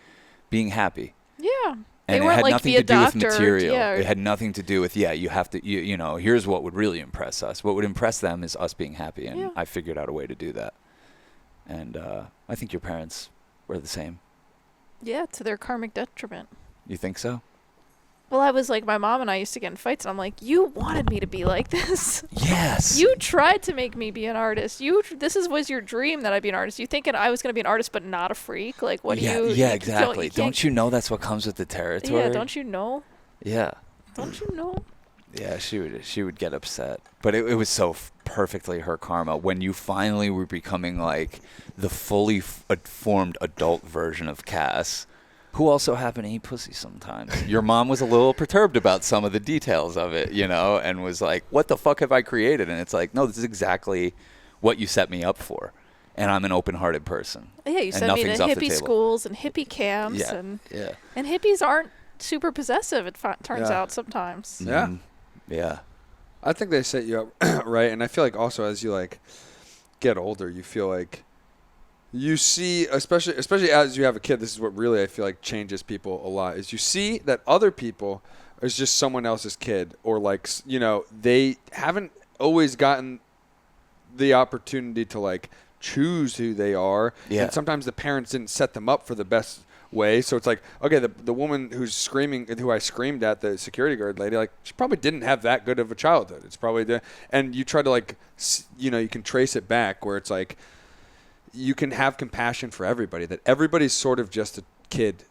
being happy. Yeah. And they it had like nothing be a to do with doctor, material. It had nothing to do with, you have to, you know, here's what would really impress us. What would impress them is us being happy. And I figured out a way to do that. And I think your parents were the same. Yeah, to their karmic detriment. You think so? Well, I was like, my mom and I used to get in fights, and I'm like, you wanted me to be like this. Yes. You tried to make me be an artist. This was your dream that I'd be an artist. You thinking I was going to be an artist but not a freak? Like, what do you... Yeah, exactly. Don't you know that's what comes with the territory? Yeah, don't you know? Yeah. Don't you know? Yeah, she would get upset. But it was so perfectly her karma. When you finally were becoming, like, the fully formed adult version of Cass... who also happened to eat pussy sometimes. Your mom was a little perturbed about some of the details of it, you know, and was like, what the fuck have I created? And it's like, no, this is exactly what you set me up for. And I'm an open-hearted person. Yeah, you sent me to hippie schools and hippie camps. And hippies aren't super possessive, it turns out, sometimes. Yeah. Yeah. I think they set you up right. And I feel like also as you, like, get older, you feel like you see, especially as you have a kid, this is what really I feel like changes people a lot, is you see that other people is just someone else's kid, or like, you know, they haven't always gotten the opportunity to like choose who they are. Yeah. And sometimes the parents didn't set them up for the best way. So it's like, okay, the woman who I screamed at, the security guard lady, like, she probably didn't have that good of a childhood. It's probably and you try to like, you know, you can trace it back where it's like, you can have compassion for everybody, that everybody's sort of just a kid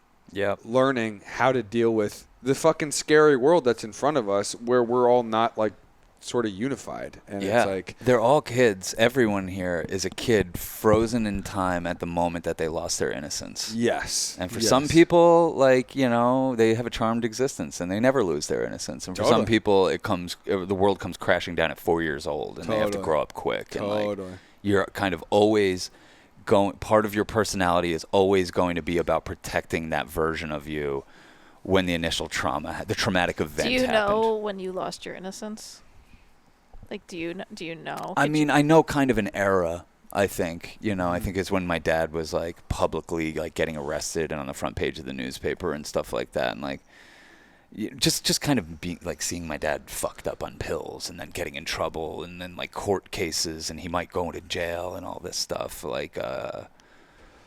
learning how to deal with the fucking scary world that's in front of us, where we're all not like sort of unified. And it's like, they're all kids. Everyone here is a kid frozen in time at the moment that they lost their innocence. Yes. And for some people, like, you know, they have a charmed existence and they never lose their innocence. And for some people, the world comes crashing down at 4 years old and they have to grow up quick. And like, you're kind of always part of your personality is always going to be about protecting that version of you when the initial the traumatic event happened. Do you know when you lost your innocence? Like, do you know? I mean, I know kind of an era, I think. You know, I think it's when my dad was, like, publicly, like, getting arrested and on the front page of the newspaper and stuff like that. And, like, just kind of being, like, seeing my dad fucked up on pills and then getting in trouble and then, like, court cases and he might go to jail and all this stuff. Like,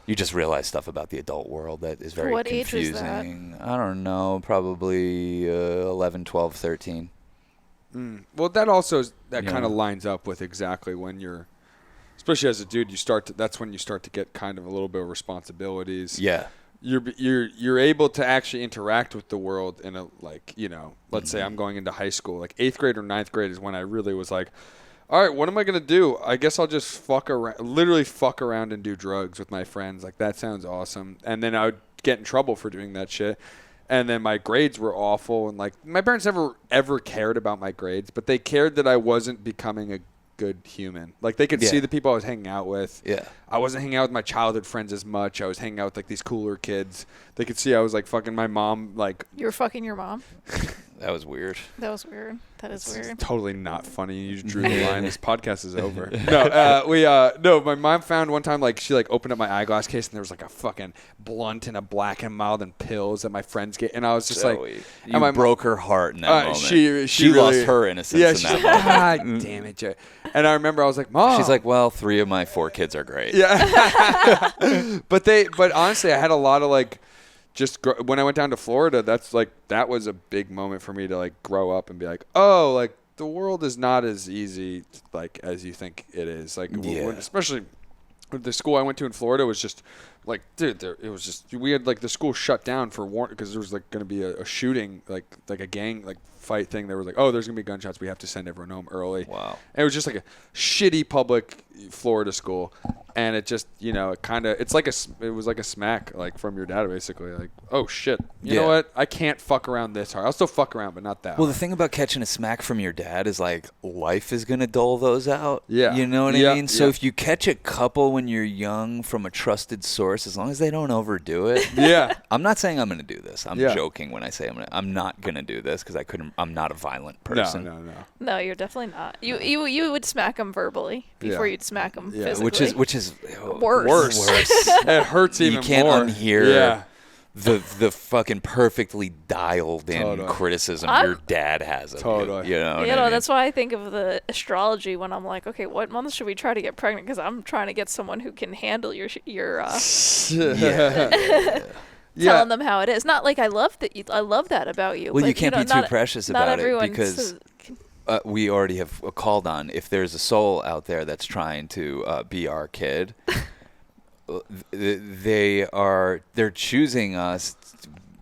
you just realize stuff about the adult world that is very confusing. What age was that? I don't know, probably 11, 12, 13. Well, that also kind of lines up with exactly when you're, especially as a dude, that's when you start to get kind of a little bit of responsibilities. Yeah. You're able to actually interact with the world in a, like, you know, let's say I'm going into high school, like 8th grade or 9th grade is when I really was like, all right, what am I going to do? I guess I'll just fuck around and do drugs with my friends. Like, that sounds awesome. And then I would get in trouble for doing that shit. And then my grades were awful. And, like, my parents never, ever cared about my grades, but they cared that I wasn't becoming a good human. Like, they could see the people I was hanging out with. Yeah. I wasn't hanging out with my childhood friends as much. I was hanging out with, like, these cooler kids. They could see I was, like, fucking my mom, like. You were fucking your mom? That was weird. That was weird. That is weird. It's totally not funny. You just drew the line. This podcast is over. No, my mom found one time, like, she, like, opened up my eyeglass case and there was, like, a fucking blunt and a Black and Mild and pills that my friends get. And I was just Joey, like. you broke her heart in that moment. She really, lost her innocence in that moment. God damn it, Joey. And I remember I was like, Mom. She's like, well, 3 of my 4 kids are great. Yeah. But honestly, I had a lot of, like, when I went down to Florida, that was a big moment for me to, like, grow up and be like, oh, like, the world is not as easy, like, as you think it is. Like, especially the school I went to in Florida was just like, dude, it was just, we had, like, the school shut down for warrant because there was, like, going to be a shooting, like a gang, like, fight thing. They were like, oh, there's going to be gunshots. We have to send everyone home early. Wow. And it was just like a shitty public Florida school. And it just, you know, it was like a smack, like, from your dad, basically. Like, oh, shit. You know what? I can't fuck around this hard. I'll still fuck around, but not that Well, hard. the thing about catching a smack from your dad is, like, life is going to dole those out. Yeah. You know what I mean? So if you catch a couple when you're young from a trusted source, as long as they don't overdo it. Yeah. I'm not saying I'm going to do this. I'm joking when I say I'm not going to do this because I'm not a violent person. No. No, you're definitely not. You would smack him verbally before you'd smack him physically. Which is worse. It hurts even more. You can't unhear Yeah. the fucking perfectly dialed in criticism your dad has of you. You know what I mean? That's why I think of the astrology when I'm like, okay, what month should we try to get pregnant? Because I'm trying to get someone who can handle your telling them how it is. Not like I love that about you. Well, but, you can't be too precious about it because we already have called on, if there's a soul out there that's trying to be our kid, they're choosing us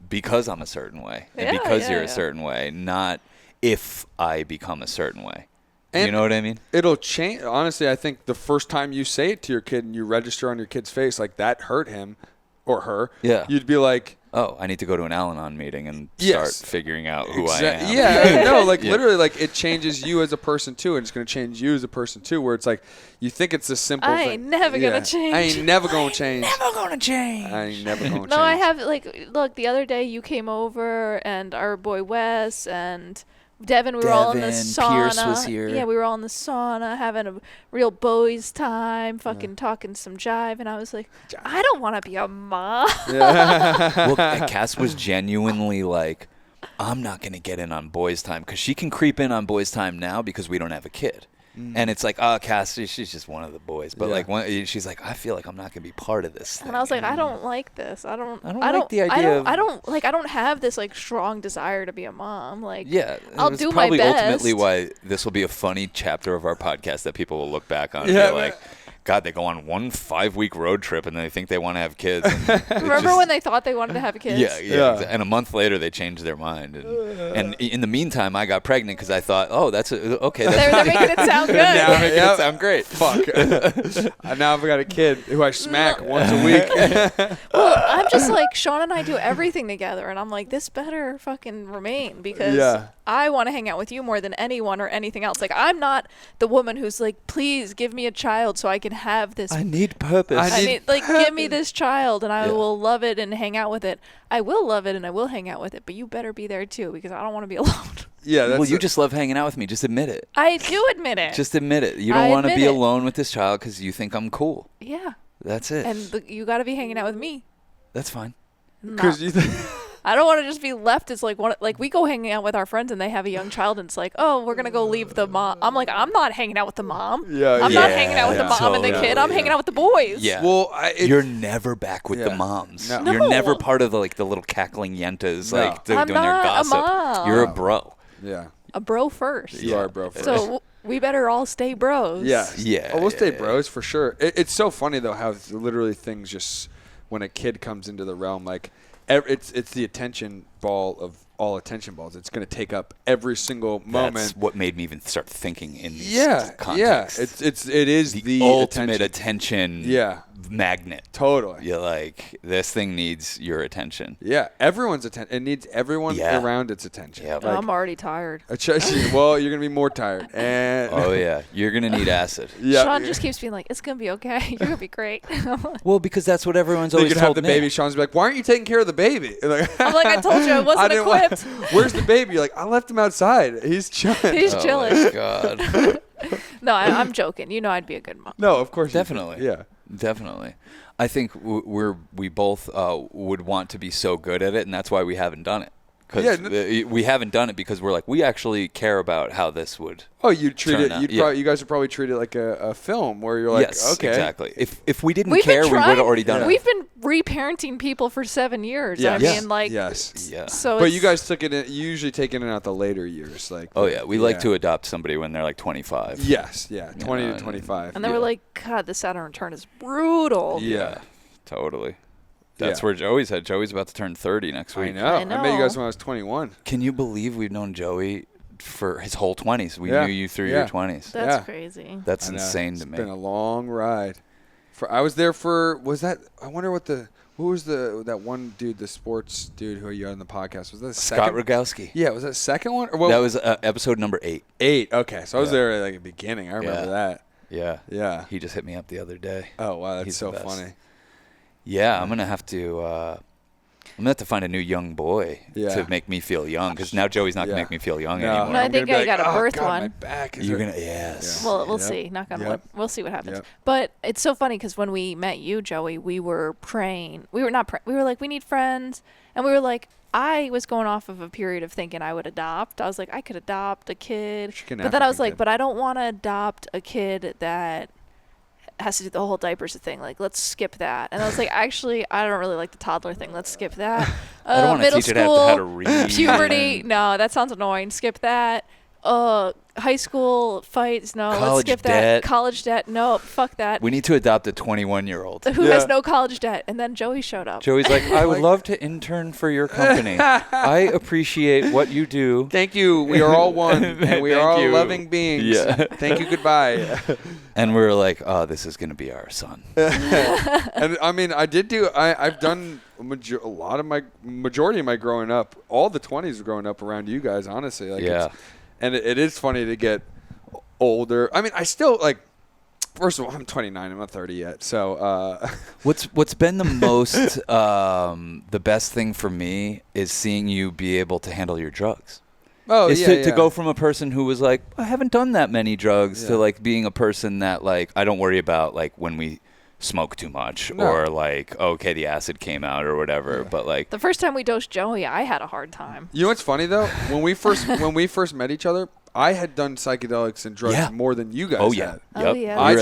because I'm a certain way and because you're a certain way, not if I become a certain way. And you know what I mean? It'll change. Honestly, I think the first time you say it to your kid and you register on your kid's face, like, that hurt him or her. Yeah. You'd be like, oh, I need to go to an Al-Anon meeting and start figuring out who I am. Yeah, no, like, literally, like, it changes you as a person, too, and it's going to change you as a person, too, where it's like, you think it's a simple thing. I ain't never going to change. I ain't never going to change. Never going to change. I ain't never going to change. No, I have, like, look, the other day you came over, and our boy Wes and Devin, we were all in the sauna. Pierce was here. Yeah, we were all in the sauna having a real boys' time, fucking talking some jive, and I was like, I don't want to be a mom. Well, Cass was genuinely like, I'm not going to get in on boys' time because she can creep in on boys' time now because we don't have a kid. And it's like, oh, Cass, she's just one of the boys. But like, she's like, I feel like I'm not gonna be part of this thing. And I was like, I don't like this. I don't like the idea. I don't have this like strong desire to be a mom. Like, yeah, I'll do my best. Probably ultimately why this will be a funny chapter of our podcast that people will look back on and be like, God, they go on one 5-week road trip and they think they want to have kids. Remember when they thought they wanted to have kids? Yeah. And a month later, they changed their mind. And in the meantime, I got pregnant because I thought, oh, that's okay. They're making it sound good. Now they're making it sound great. Fuck. Now I've got a kid who I smack once a week. Well, I'm just like, Sean and I do everything together. And I'm like, this better fucking remain because I want to hang out with you more than anyone or anything else. Like, I'm not the woman who's like, please give me a child so I can have this. I need purpose. I need give me this child and I will love it and hang out with it. I will love it and I will hang out with it, but you better be there too because I don't want to be alone. Yeah, well, you just love hanging out with me. Just admit it. I do admit it. Just admit it. You don't want to be alone with this child because you think I'm cool. Yeah. That's it. And you got to be hanging out with me. That's fine. Because you I don't want to just be left as like one. Like we go hanging out with our friends and they have a young child and it's like, oh, we're gonna go leave the mom. I'm like, I'm not hanging out with the mom. I'm not hanging out with the mom and the kid. I'm hanging out with the boys. Yeah. Well, you're never back with the moms. No. You're never part of the little cackling yentas doing their gossip. You're a bro. Yeah. A bro first. You are a bro first. So we better all stay bros. Yeah. Yeah. Oh, we'll stay bros for sure. It's so funny though how literally things just when a kid comes into the realm like. It's the attention ball of all attention balls. It's going to take up every single moment. That's what made me even start thinking in these contexts. It is the ultimate attention magnet. Totally. You're like, this thing needs your attention. Yeah, everyone's attention. It needs everyone around its attention. Yeah, I'm already tired. Well, you're going to be more tired. And oh, yeah. You're going to need acid. Sean just keeps being like, it's going to be okay. You're going to be great. Well, because that's what everyone's always told have the me. Baby. Sean's be like, why aren't you taking care of the baby? I'm like, I told you I wasn't equipped. Where's the baby? You're like, I left him outside. He's chilling. He's chilling. Oh, my God. No, I'm joking. You know I'd be a good mom. No, of course. Definitely. Yeah. Definitely. I think we both would want to be so good at it, and that's why we haven't done it. Because we haven't done it because we're like, we actually care about how this would. Oh, you treat it. You guys would probably treat it like a film where you're like, yes, okay, exactly. If we didn't care, we would have already done it. We've been reparenting people for 7 years. Yes. I mean, like, yes, yeah. So, but you guys took it. You usually take it in out the later years, like. Oh yeah, we like to adopt somebody when they're like 25. Yes, 20 to 25. And then we're like, God, the Saturn return is brutal. Yeah, totally. That's where Joey's at. Joey's about to turn 30 next week. I know. I met you guys when I was 21. Can you believe we've known Joey for his whole 20s? We knew you through your 20s. That's crazy. That's insane to me. It's been a long ride. I was there for, I wonder who was that one dude, the sports dude who you had on the podcast? Was that Scott Rogowski. Yeah, was that the second one? That was episode number 8. 8, okay. So I was there at the beginning. I remember that. Yeah. Yeah. He just hit me up the other day. Oh, wow. That's so funny. Yeah, I'm gonna have to find a new young boy to make me feel young, because now Joey's not gonna make me feel young anymore. No, I think I got a birth one. My back You're gonna yes. Yeah. Well, we'll see. Knock on wood. We'll see what happens. But it's so funny because when we met you, Joey, we were praying. We were not praying. We were like, we need friends, and we were like, I was going off of a period of thinking I would adopt. I was like, I could adopt a kid, but then I was like, but I don't want to adopt a kid that has to do the whole diapers thing. Like, let's skip that. And I was like, actually, I don't really like the toddler thing. Let's skip that. I don't want to teach it how to read. Puberty. No, that sounds annoying. Skip that. High school fights. No, let's skip that. College debt. No, fuck that. We need to adopt a 21-year-old who has no college debt. And then Joey showed up. Joey's like, I would love to intern for your company. I appreciate what you do. Thank you. We are all one, and we are all loving beings. Yeah. Thank you. Goodbye. And we're like, oh, this is going to be our son. And I mean, I've done majority of my growing up, all the 20s growing up around you guys, honestly. Like, and it is funny to get older. I mean, I still, like, first of all, I'm 29. I'm not 30 yet. So what's been the most the best thing for me is seeing you be able to handle your drugs. Oh, to go from a person who was like, I haven't done that many drugs to like being a person that like I don't worry about like when we smoke too much or like, okay, the acid came out or whatever. But like the first time we dosed Joey, I had a hard time. You know what's funny though? When we first met each other, I had done psychedelics and drugs more than you guys had. Oh yeah. I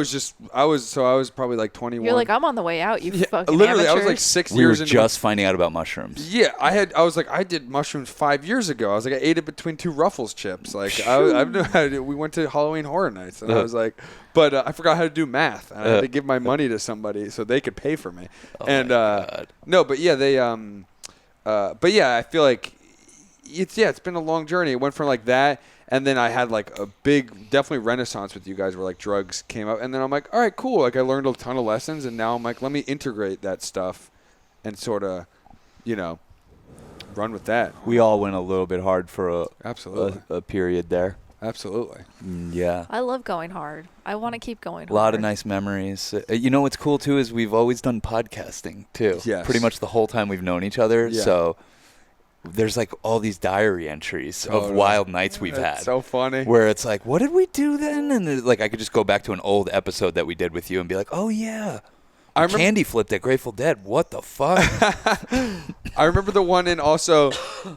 just I was probably like 21. You're like, I'm on the way out, you fucking literally, amateurs. I was like 6 we years were into just finding out about mushrooms. Yeah, I did mushrooms 5 years ago. I was like, I ate it between 2 Ruffles chips. Like, we went to Halloween Horror Nights, and I was like, but I forgot how to do math. And I had to give my money to somebody so they could pay for me. No, but yeah, but yeah, I feel like it's been a long journey. It went from like that. And then I had like a big, definitely renaissance with you guys where like drugs came up. And then I'm like, all right, cool. Like I learned a ton of lessons. And now I'm like, let me integrate that stuff and sort of, run with that. We all went a little bit hard for a period there. Absolutely. Yeah. I love going hard. I want to keep going hard. A lot of nice memories. You know what's cool too is we've always done podcasting too. Yes. Pretty much the whole time we've known each other. Yeah. So there's like all these diary entries of wild nights we've had. So funny. Where it's like, what did we do then? And like I could just go back to an old episode that we did with you and be like, oh yeah, candy flipped at Grateful Dead. What the fuck? I remember the one in also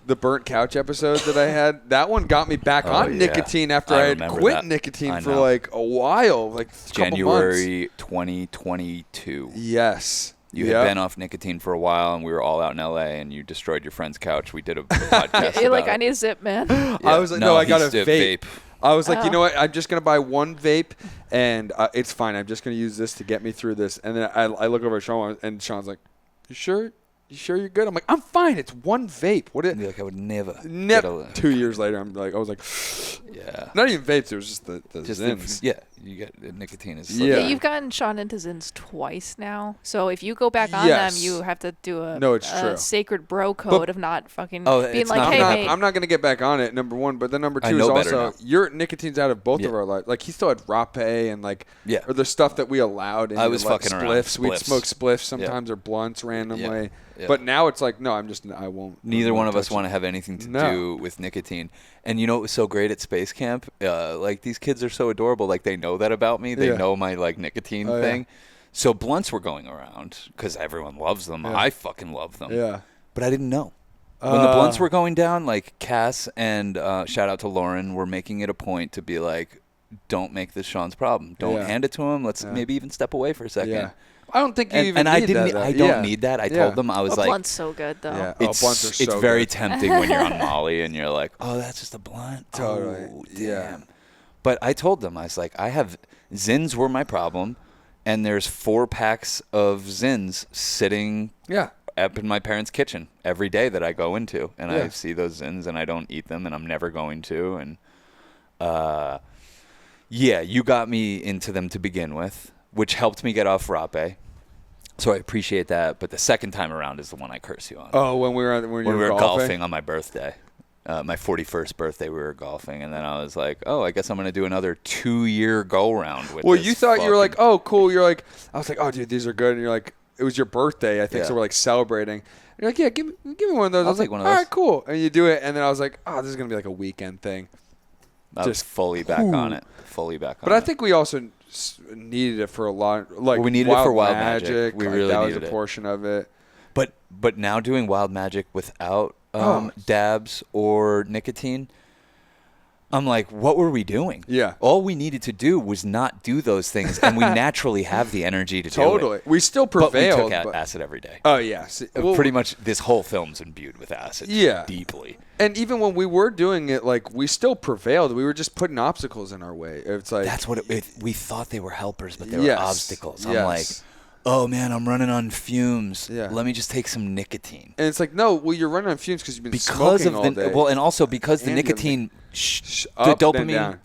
the burnt couch episode that I had. That one got me back on nicotine after I had quit nicotine for like a while, like a January 2022. Yes. You had been off nicotine for a while, and we were all out in L.A., and you destroyed your friend's couch. We did a podcast You're like, I need a zip, man. Yeah. I was like, no, I got a vape. I was like, Oh. you know what? I'm just going to buy one vape, and it's fine. I'm just going to use this to get me through this. And then I look over at Sean, and Sean's like, you sure? you sure you're good? I'm like, I'm fine. It's one vape. What? I'd be like, I would never. 2 years later, I was like, yeah. Not even vapes. It was just the Zins. You get nicotine is. Yeah. You've gotten Sean into Zins twice now. So if you go back on them, you have to do a sacred bro code of not fucking being like, hey, mate. I'm not going to get back on it, number one. But then number two is also, your nicotine's out of both of our lives. Like, he still had rape and, like, or the stuff that we allowed. I was fucking spliffs. around. We'd smoke spliffs sometimes or blunts randomly. Yeah. But now it's like, no, I won't. Neither one of us want to have anything to do with nicotine. And you know what was so great at Space Camp? Like, these kids are so adorable. Like, they know that about me. They know my, like, nicotine thing. Yeah. So blunts were going around because everyone loves them. I fucking love them. Yeah. But I didn't know. When the blunts were going down, like, Cass and shout out to Lauren were making it a point to be like, don't make this Sean's problem. Don't hand it to him. Let's maybe even step away for a second. Yeah. I don't think you even need that. I don't need that. I told them, I was like... blunt's so good, though. Yeah. Blunts are so It's very tempting when you're on Molly and you're like, oh, that's just a blunt? Totally. Oh, damn. Yeah. But I told them, I was like, Zins were my problem, and there's 4 packs of Zins sitting up in my parents' kitchen every day that I go into. And I see those Zins, and I don't eat them, and I'm never going to. And, you got me into them to begin with, which helped me get off rape. So I appreciate that. But the second time around is the one I curse you on. Oh, when we were golfing on my birthday. My 41st birthday, we were golfing. And then I was like, oh, I guess I'm going to do another 2-year go-round with this. You thought you were like, oh, cool. You're like, I was like, oh, dude, these are good. And you're like, it was your birthday, I think, so we're like celebrating. And you're like, yeah, give me one of those. I was like, one of those. All right, cool. And you do it. And then I was like, oh, this is going to be like a weekend thing. I was fully back on it. But I think we also needed it for a lot. Like, we needed it for Wild Magic. We really that needed was a portion of it. But now doing Wild Magic without dabs or nicotine, I'm like, what were we doing? Yeah. All we needed to do was not do those things, and we naturally have the energy to do it. Totally. We still prevailed. But we took acid every day. Oh, yeah. Pretty much this whole film's imbued with acid. Yeah. Deeply. And even when we were doing it, like, we still prevailed. We were just putting obstacles in our way. It's like... That's what we thought they were helpers, but they were obstacles. I'm like... Oh, man, I'm running on fumes. Yeah. Let me just take some nicotine. And it's like, no, well, you're running on fumes because you've been smoking all day. Well, and also because the nicotine, the dopamine,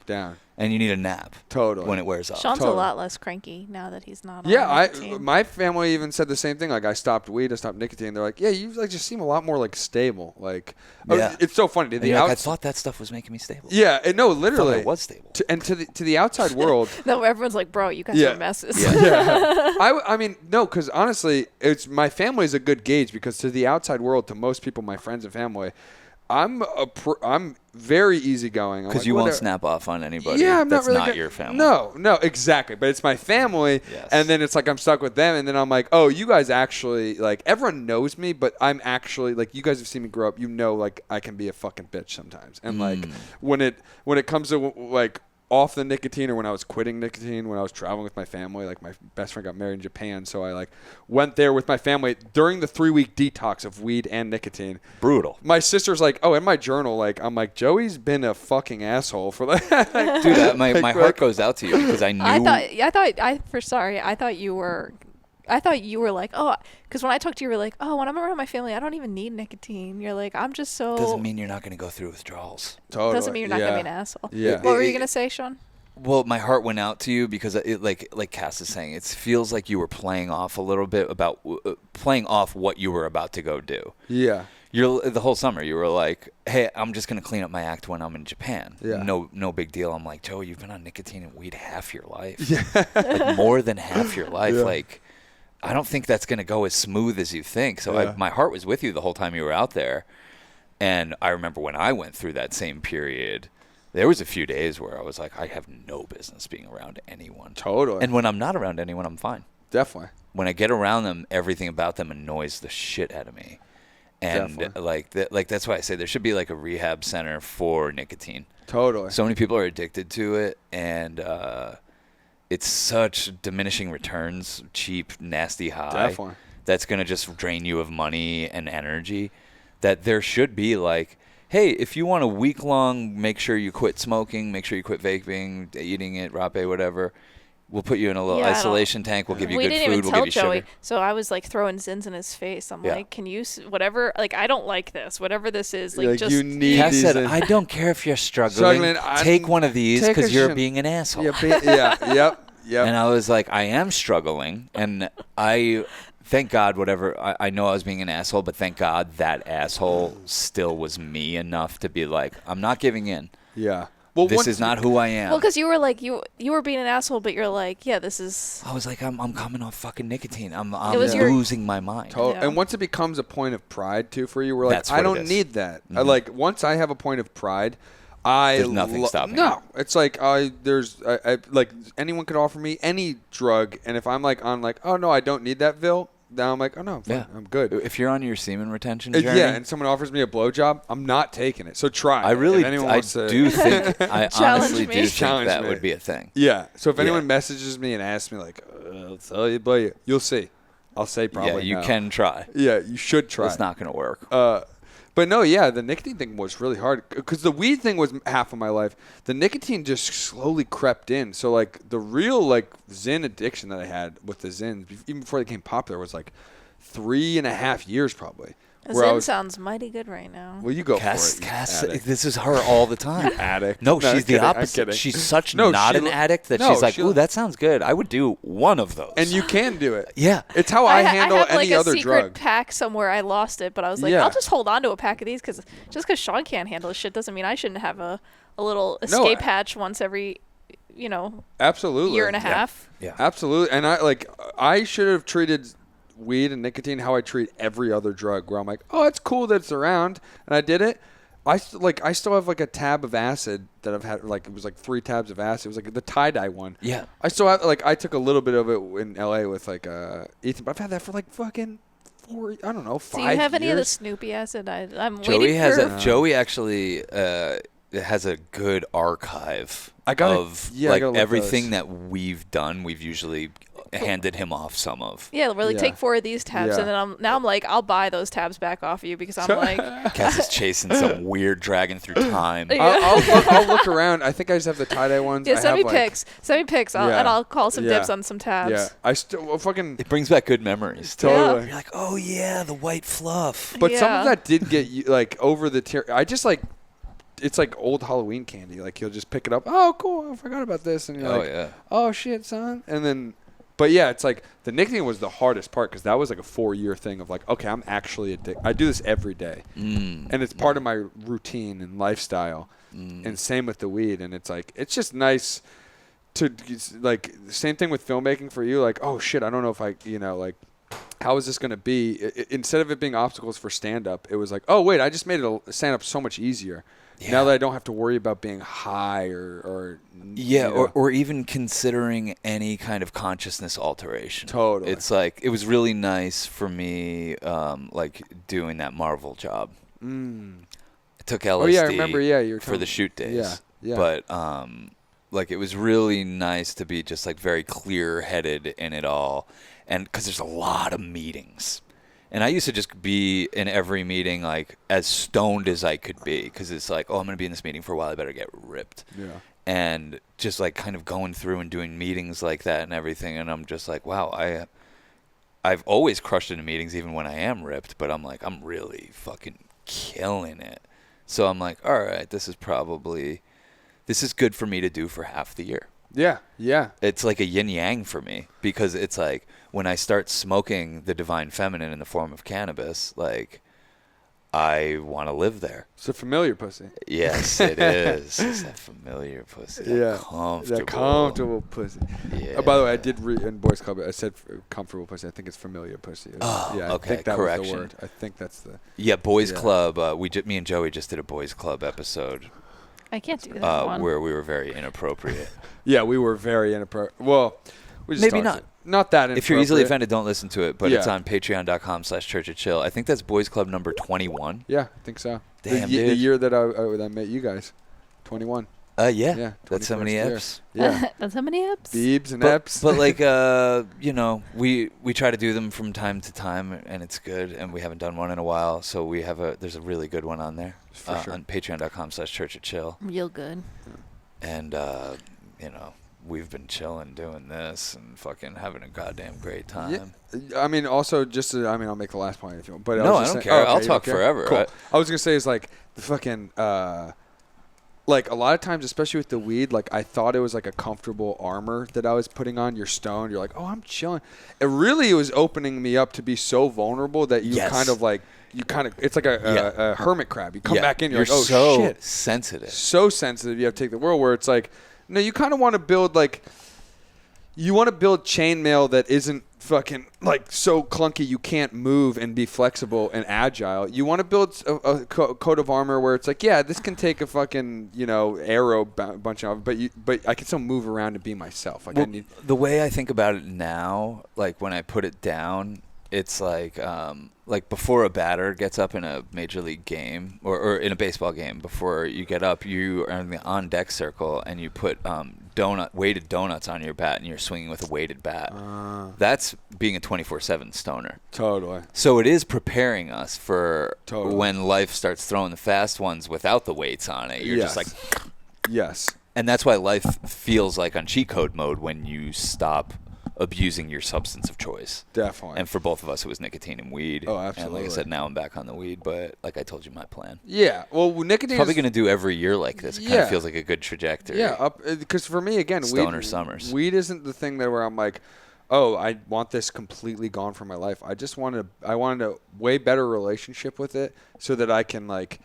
down. And you need a nap. Totally. When it wears off. Sean's a lot less cranky now that he's not on nicotine. My family even said the same thing. Like, I stopped weed, I stopped nicotine. They're like, yeah, you like just seem a lot more like stable. Like, it's so funny. I thought that stuff was making me stable. Yeah, no, literally. I thought I was stable. To the outside world. No, everyone's like, bro, you guys are messes. Yeah. I mean, no, because honestly, my family is a good gauge because to the outside world, to most people, my friends and family, I'm very easygoing. Because you won't snap off on anybody. Yeah, I'm that's not really your family. No, exactly. But it's my family, and then it's like I'm stuck with them, and then I'm like, oh, you guys actually, like, everyone knows me, but I'm actually, like, you guys have seen me grow up. You know, like, I can be a fucking bitch sometimes. And, like, when it comes to, like, off the nicotine or when I was quitting nicotine, when I was traveling with my family, like my best friend got married in Japan. So I like went there with my family during the 3-week detox of weed and nicotine. Brutal. My sister's like, oh, in my journal, like, I'm like, Joey's been a fucking asshole for that. Dude, my heart goes out to you because I knew. I thought you were like, oh, because when I talked to you, you were like, oh, when I'm around my family, I don't even need nicotine. You're like, I'm just so. Doesn't mean you're not going to go through withdrawals. Totally. Doesn't mean you're not going to be an asshole. Yeah. What were you going to say, Sean? Well, my heart went out to you because it, like Cass is saying, it feels like you were playing off a little bit about playing off what you were about to go do. Yeah. The whole summer you were like, hey, I'm just going to clean up my act when I'm in Japan. Yeah. No big deal. I'm like, Joe, you've been on nicotine and weed half your life. Yeah. Like more than half your life. Yeah. Like, I don't think that's going to go as smooth as you think. So my heart was with you the whole time you were out there. And I remember when I went through that same period, there was a few days where I was like, I have no business being around anyone. Totally. And when I'm not around anyone, I'm fine. Definitely. When I get around them, everything about them annoys the shit out of me. And that's why I say there should be like a rehab center for nicotine. Totally. So many people are addicted to it, and it's such diminishing returns, cheap, nasty high. Definitely. That's going to just drain you of money and energy. That there should be like, hey, if you want a week long, make sure you quit smoking, make sure you quit vaping, eating it, rape, whatever. We'll put you in a little isolation tank. We'll give you good food. We didn't even tell Joey. Sugar. So I was like throwing Zins in his face. I'm like, can you, whatever, like, I don't like this. Whatever this is, like, just. You need Cass said, I don't care if you're struggling. Take one of these because you're being an asshole. Yep. And I was like, I am struggling. And thank God, I know I was being an asshole, but thank God that asshole still was me enough to be like, I'm not giving in. Yeah. Well, this is not who I am. Well, because you were like you were being an asshole, but you're like, yeah, this is. I was like, I'm coming off fucking nicotine. I'm losing my mind. Yeah. And once it becomes a point of pride too for you, we're like, I don't need that. Mm-hmm. Like once I have a point of pride, there's nothing stopping. No, it's like like anyone could offer me any drug, and if I'm like oh no, I don't need that Vil. Now I'm like, oh no, I'm good. If you're on your semen retention journey, and someone offers me a blowjob, I'm not taking it. So try. I honestly do think that would be a thing. Yeah. So if anyone messages me and asks me like, I'll tell you about you, you'll see. I'll say probably. Yeah, you can try. Yeah, you should try. It's not going to work. But no, the nicotine thing was really hard because the weed thing was half of my life. The nicotine just slowly crept in. So like the real like Zyn addiction that I had with the Zins, even before they became popular, was like 3.5 years probably. Zyn sounds mighty good right now. Well, you go for it. Cass, this is her all the time. Addict. No, she's the opposite. She's such not an addict that she's like, ooh, that sounds good. I would do one of those. And you can do it. Yeah. It's how I handle I have any other drug. I have like a secret pack somewhere. I lost it, but I was like, I'll just hold on to a pack of these because just because Sean can't handle this shit doesn't mean I shouldn't have a little escape hatch once every, absolutely year and a half. Yeah. Absolutely. And I should have treated weed and nicotine how I treat every other drug, where I'm like, oh, it's cool that it's around, and I did it. I still have like a tab of acid that I've had, like it was like 3 tabs of acid. It was like the tie-dye one. Yeah. I still have, like, I took a little bit of it in LA with like Ethan, but I've had that for like fucking 5 years. Do you have any of the Snoopy acid? I'm Joey waiting has for. Joey actually has a good archive of everything that we've done. We've usually handed him off some of. Yeah, really take 4 of these tabs, and then I'm like, I'll buy those tabs back off you because I'm like. Cass is chasing some weird dragon through time. I'll look around. I think I just have the tie-dye ones. Yeah, send me pics. Send me pics, and I'll call some dibs on some tabs. Yeah, I still fucking. It brings back good memories. Totally. You're like, oh yeah, the white fluff. But some of that did get you like over the tier. I just like. It's like old Halloween candy. Like you'll just pick it up. Oh, cool! I forgot about this, and you're oh shit, son. And then, but yeah, it's like the nicotine was the hardest part because that was like a 4-year thing of like, okay, I'm actually addicted. I do this every day, and it's part of my routine and lifestyle. And same with the weed, and it's like it's just nice to like same thing with filmmaking for you. Like, oh shit, I don't know if I like. How is this going to be? Instead of it being obstacles for stand-up, it was like, oh wait, I just made it stand-up so much easier. Yeah. Now that I don't have to worry about being high or even considering any kind of consciousness alteration. Totally. It's like it was really nice for me like doing that Marvel job. I took LSD I remember, you were for the shoot days. Yeah. But like it was really nice to be just like very clear-headed in it all, and cuz there's a lot of meetings. And I used to just be in every meeting like as stoned as I could be because it's like, oh, I'm going to be in this meeting for a while. I better get ripped. Yeah. And just like kind of going through and doing meetings like that and everything. And I'm just like, wow, I've always crushed into meetings even when I am ripped. But I'm like, I'm really fucking killing it. So I'm like, all right, this is good for me to do for half the year. Yeah, yeah. It's like a yin-yang for me because it's like when I start smoking the divine feminine in the form of cannabis, like I want to live there. It's a familiar pussy. Yes, it is. It's that familiar pussy. Yeah, that comfortable pussy. Yeah. By the way, I did read in Boys Club, I said comfortable pussy. I think it's familiar pussy. Yeah, okay, I think that correction. was the word. I think that's the... Yeah, Boys Club. Me and Joey just did a Boys Club episode. I can't do that one. Where we were very inappropriate. Yeah, we were very inappropriate. Well, we just maybe not. Not that inappropriate. If you're easily offended, don't listen to it. But it's on patreon.com/churchofchill. I think that's Boys Club number 21. Yeah, I think so. Damn, the year that I met you guys. 21. Yeah. That's how many eps. Yeah. That's how many eps? Beebs and eps. But like, we try to do them from time to time, and it's good. And we haven't done one in a while, so there's a really good one on there. For sure. On patreon.com/churchofchill. Real good. And we've been chilling doing this and fucking having a goddamn great time. Yeah. I mean, also just to, I'll make the last point if you want. But no, I don't care. I'll talk forever. Cool. I was gonna say is like the fucking like a lot of times, especially with the weed, like I thought it was like a comfortable armor that I was putting on. You're stoned. You're like, oh, I'm chilling. It really was opening me up to be so vulnerable that you kind of like. It's like a hermit crab. You come back in, you're like, oh, so shit. sensitive. So sensitive. You have to take the world where it's like, no, you kind of want to build chainmail that isn't fucking like so clunky you can't move and be flexible and agile. You want to build a coat of armor where it's like, yeah, this can take a fucking, arrow bunch of, but I can still move around and be myself. Like the way I think about it now, like when I put it down, it's like before a batter gets up in a major league game or in a baseball game, before you get up, you are in the on deck circle and you put weighted donuts on your bat and you're swinging with a weighted bat. That's being a 24/7 stoner. Totally. So it is preparing us for when life starts throwing the fast ones without the weights on it. You're just like, yes. And that's why life feels like on cheat code mode when you stop abusing your substance of choice. Definitely. And for both of us, it was nicotine and weed. Oh, absolutely. And like I said, now I'm back on the weed, but like I told you, my plan. Yeah. Well, nicotine probably going to do every year like this. It kind of feels like a good trajectory. Yeah. Because for me, again, Stoner summers. Weed isn't the thing that where I'm like, oh, I want this completely gone from my life. I wanted a way better relationship with it so that I can like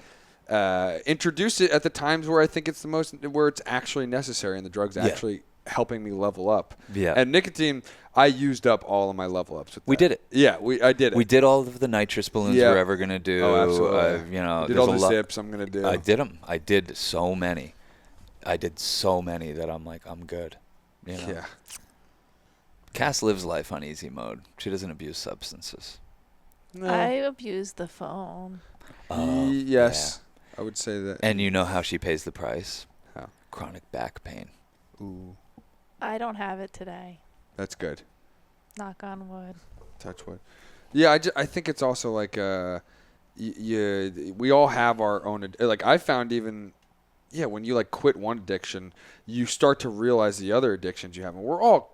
introduce it at the times where I think it's where it's actually necessary and the drug's actually helping me level up. Yeah. And nicotine, I used up all of my level ups with that. We did it. Yeah, I did it. We did all of the nitrous balloons we're ever going to do. Oh, absolutely. Did all the zips I'm going to do. I did them. I did so many. That I'm like, I'm good. Yeah. Cass lives life on easy mode. She doesn't abuse substances. No. I abuse the phone. Yes. Yeah. I would say that. And you know how she pays the price? How? Chronic back pain. Ooh. I don't have it today. That's good. Knock on wood. Touch wood. Yeah, I think it's also like we all have our own. Like I found even, when you like quit one addiction, you start to realize the other addictions you have. And we're all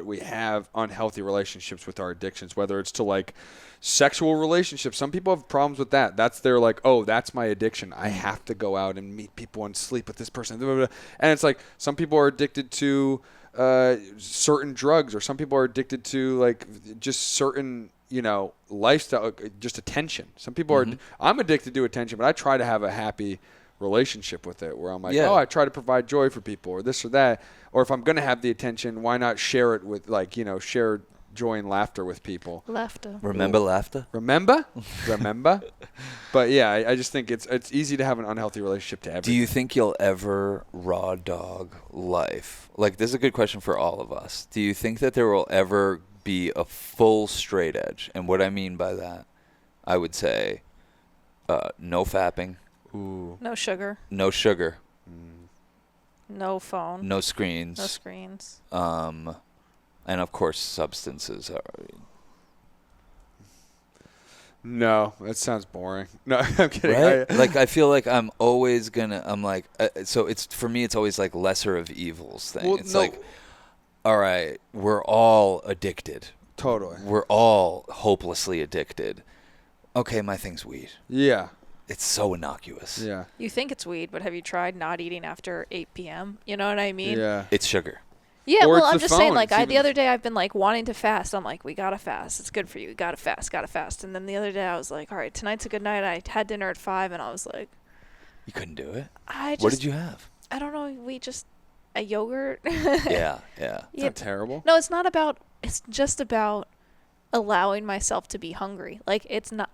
we have unhealthy relationships with our addictions, whether it's to like sexual relationships. Some people have problems with that. That's their like, oh, that's my addiction. I have to go out and meet people and sleep with this person. And it's like some people are addicted to certain drugs, or some people are addicted to like just certain, lifestyle, just attention. Some people are, I'm addicted to attention, but I try to have a happy relationship with it where I'm like, I try to provide joy for people or this or that. Or if I'm going to have the attention, why not share it with share joy and laughter with people. Laughter. Remember laughter? Remember? But yeah, I just think it's easy to have an unhealthy relationship to everything. Do you think you'll ever raw dog life? Like, this is a good question for all of us. Do you think that there will ever be a full straight edge? And what I mean by that, I would say no fapping. Ooh. No sugar. No sugar. No phone. No screens. No screens. And of course, substances. No, that sounds boring. No, I'm kidding. Right? I feel like I'm always gonna. I'm like, so it's for me. It's always like lesser of evils thing. Well, it's like, all right, we're all addicted. Totally. We're all hopelessly addicted. Okay, my thing's weed. Yeah. It's so innocuous. Yeah. You think it's weed, but have you tried not eating after 8 p.m.? You know what I mean? Yeah. It's sugar. Yeah, or well, it's I'm the just saying, phone. like, the other day I've been, like, wanting to fast. I'm like, we gotta fast. It's good for you. Gotta fast. And then the other day I was like, all right, tonight's a good night. I had dinner at 5, and I was like... You couldn't do it? What did you have? I don't know. A yogurt. Yeah. It's not terrible. No, it's not about... It's just about allowing myself to be hungry. Like, it's not...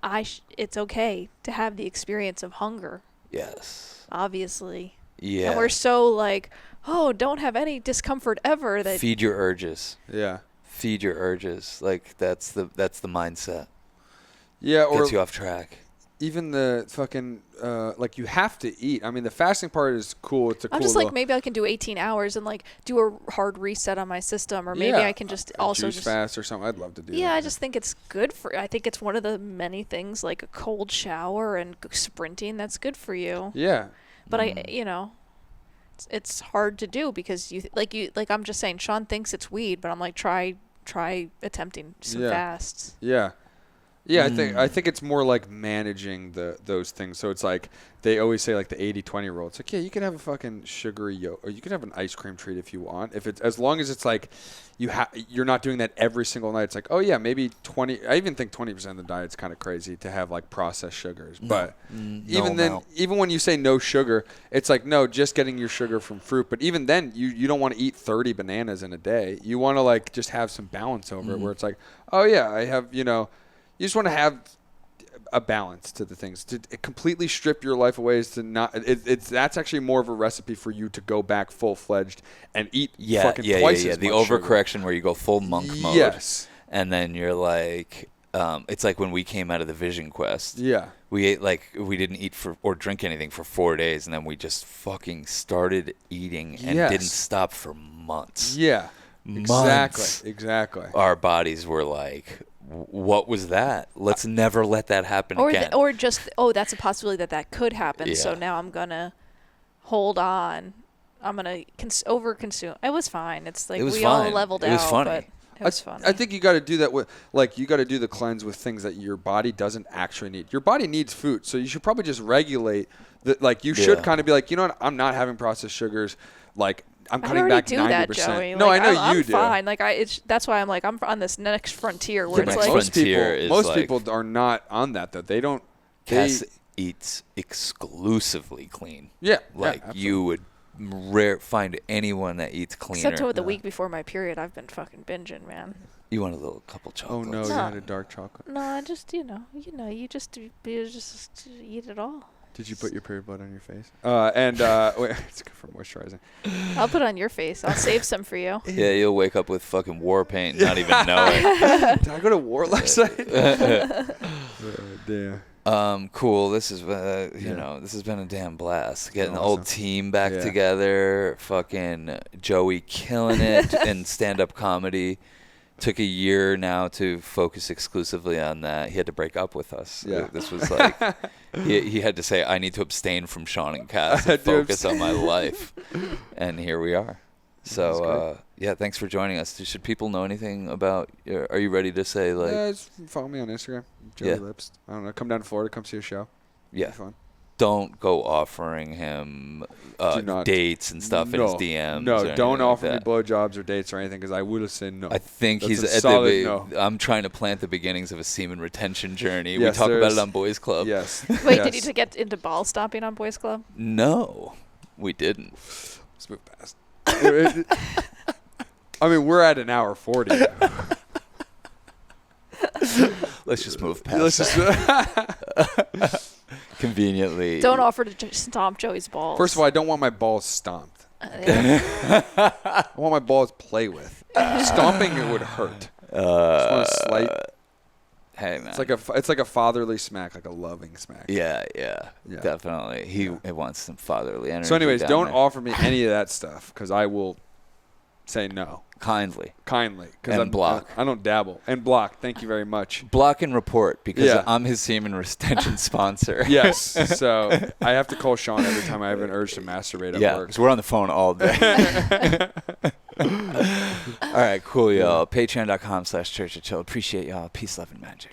it's okay to have the experience of hunger. Yes. Obviously. Yeah. And we're so, like... Oh, don't have any discomfort ever. That feed your urges. Yeah. Feed your urges. Like that's the mindset. Yeah, or gets you off track. Even the fucking like you have to eat. I mean, the fasting part is cool. It's a cool. I'm just like, maybe I can do 18 hours and like do a hard reset on my system, or maybe I can just also juice fast or something. I'd love to do. Yeah, that. I just think it's good for. I think it's one of the many things, like a cold shower and sprinting, that's good for you. Yeah. But it's hard to do because I'm just saying Sean thinks it's weed, but I'm like try attempting some fasts. Yeah. Yeah, I think it's more like managing those things. So it's like they always say like the 80-20 rule. It's like, yeah, you can have a fucking sugary or you can have an ice cream treat if you want. If it's as long as it's like you're not doing that every single night. It's like, oh yeah, maybe 20. I even think 20% of the diet's kind of crazy to have like processed sugars. But even when you say no sugar, it's like no, just getting your sugar from fruit. But even then, you don't want to eat 30 bananas in a day. You want to like just have some balance over it, where it's like, oh yeah, I have You just want to have a balance to the things. To completely strip your life away is to not. That's actually more of a recipe for you to go back full-fledged and eat fucking twice as much the overcorrection where you go full monk mode. Yes. And then you're like, it's like when we came out of the Vision Quest. Yeah. We ate we didn't eat or drink anything for 4 days, and then we just fucking started eating and didn't stop for months. Yeah. Months. Exactly. Our bodies were like, what was that? Let's never let that happen again. Or just, that's a possibility that could happen. Yeah. So now I'm going to hold on. I'm going to overconsume. It was fine. It's like we all leveled out. It was funny. But it was funny. I think you got to do that with, you got to do the cleanse with things that your body doesn't actually need. Your body needs food. So you should probably just regulate that. You should kind of be like, you know what? I'm not having processed sugars. Like, I'm cutting back 90%. That, Joey. No, I know you do. I'm fine. Like that's why I'm like I'm on this next frontier where it's like most people are not on that though. They don't. Cass eats exclusively clean. Yeah, you would find anyone that eats cleaner. Except for the week before my period, I've been fucking binging, man. You want a little couple chocolates? Oh no, you had a dark chocolate. No, I just you just eat it all. Did you put your period blood on your face? It's good for moisturizing. I'll put it on your face. I'll save some for you. Yeah, you'll wake up with fucking war paint and not even know it. Did I go to war last night? Damn. Cool. This is this has been a damn blast. Getting the old team back together. Fucking Joey killing it in stand-up comedy. Took a year now to focus exclusively on that. He had to break up with us. Yeah. This was like he had to say, I need to abstain from Sean and Cass and focus on my life. And here we are. So thanks for joining us. Should people know anything about? Are you ready to say just follow me on Instagram, Joey Lips. I don't know. Come down to Florida. Come see a show. Yeah. It'll be fun. Don't go offering him dates and stuff in his DMs. No, don't offer me blowjobs or dates or anything because I would have said no. I think he's a solid no. I'm trying to plant the beginnings of a semen retention journey. Yes, we talk about it on Boys Club. Yes. Wait, did you get into ball stopping on Boys Club? No, we didn't. Let's move past. I mean, we're at an hour 40. Let's just move past that. Conveniently. Don't offer to stomp Joey's balls. First of all, I don't want my balls stomped. I want my balls play with. Stomping it would hurt. I just want a slight. Hey man, it's like a fatherly smack, like a loving smack. Yeah, definitely. He wants some fatherly energy. So, anyways, don't offer me any of that stuff because I will say no. Kindly. And block. I don't dabble. And block. Thank you very much. Block and report because I'm his semen retention sponsor. Yes. So I have to call Sean every time I have an urge to masturbate at work. Because we're on the phone all day. All right, cool, y'all. Patreon.com/Church of Chill. Appreciate y'all. Peace, love, and magic.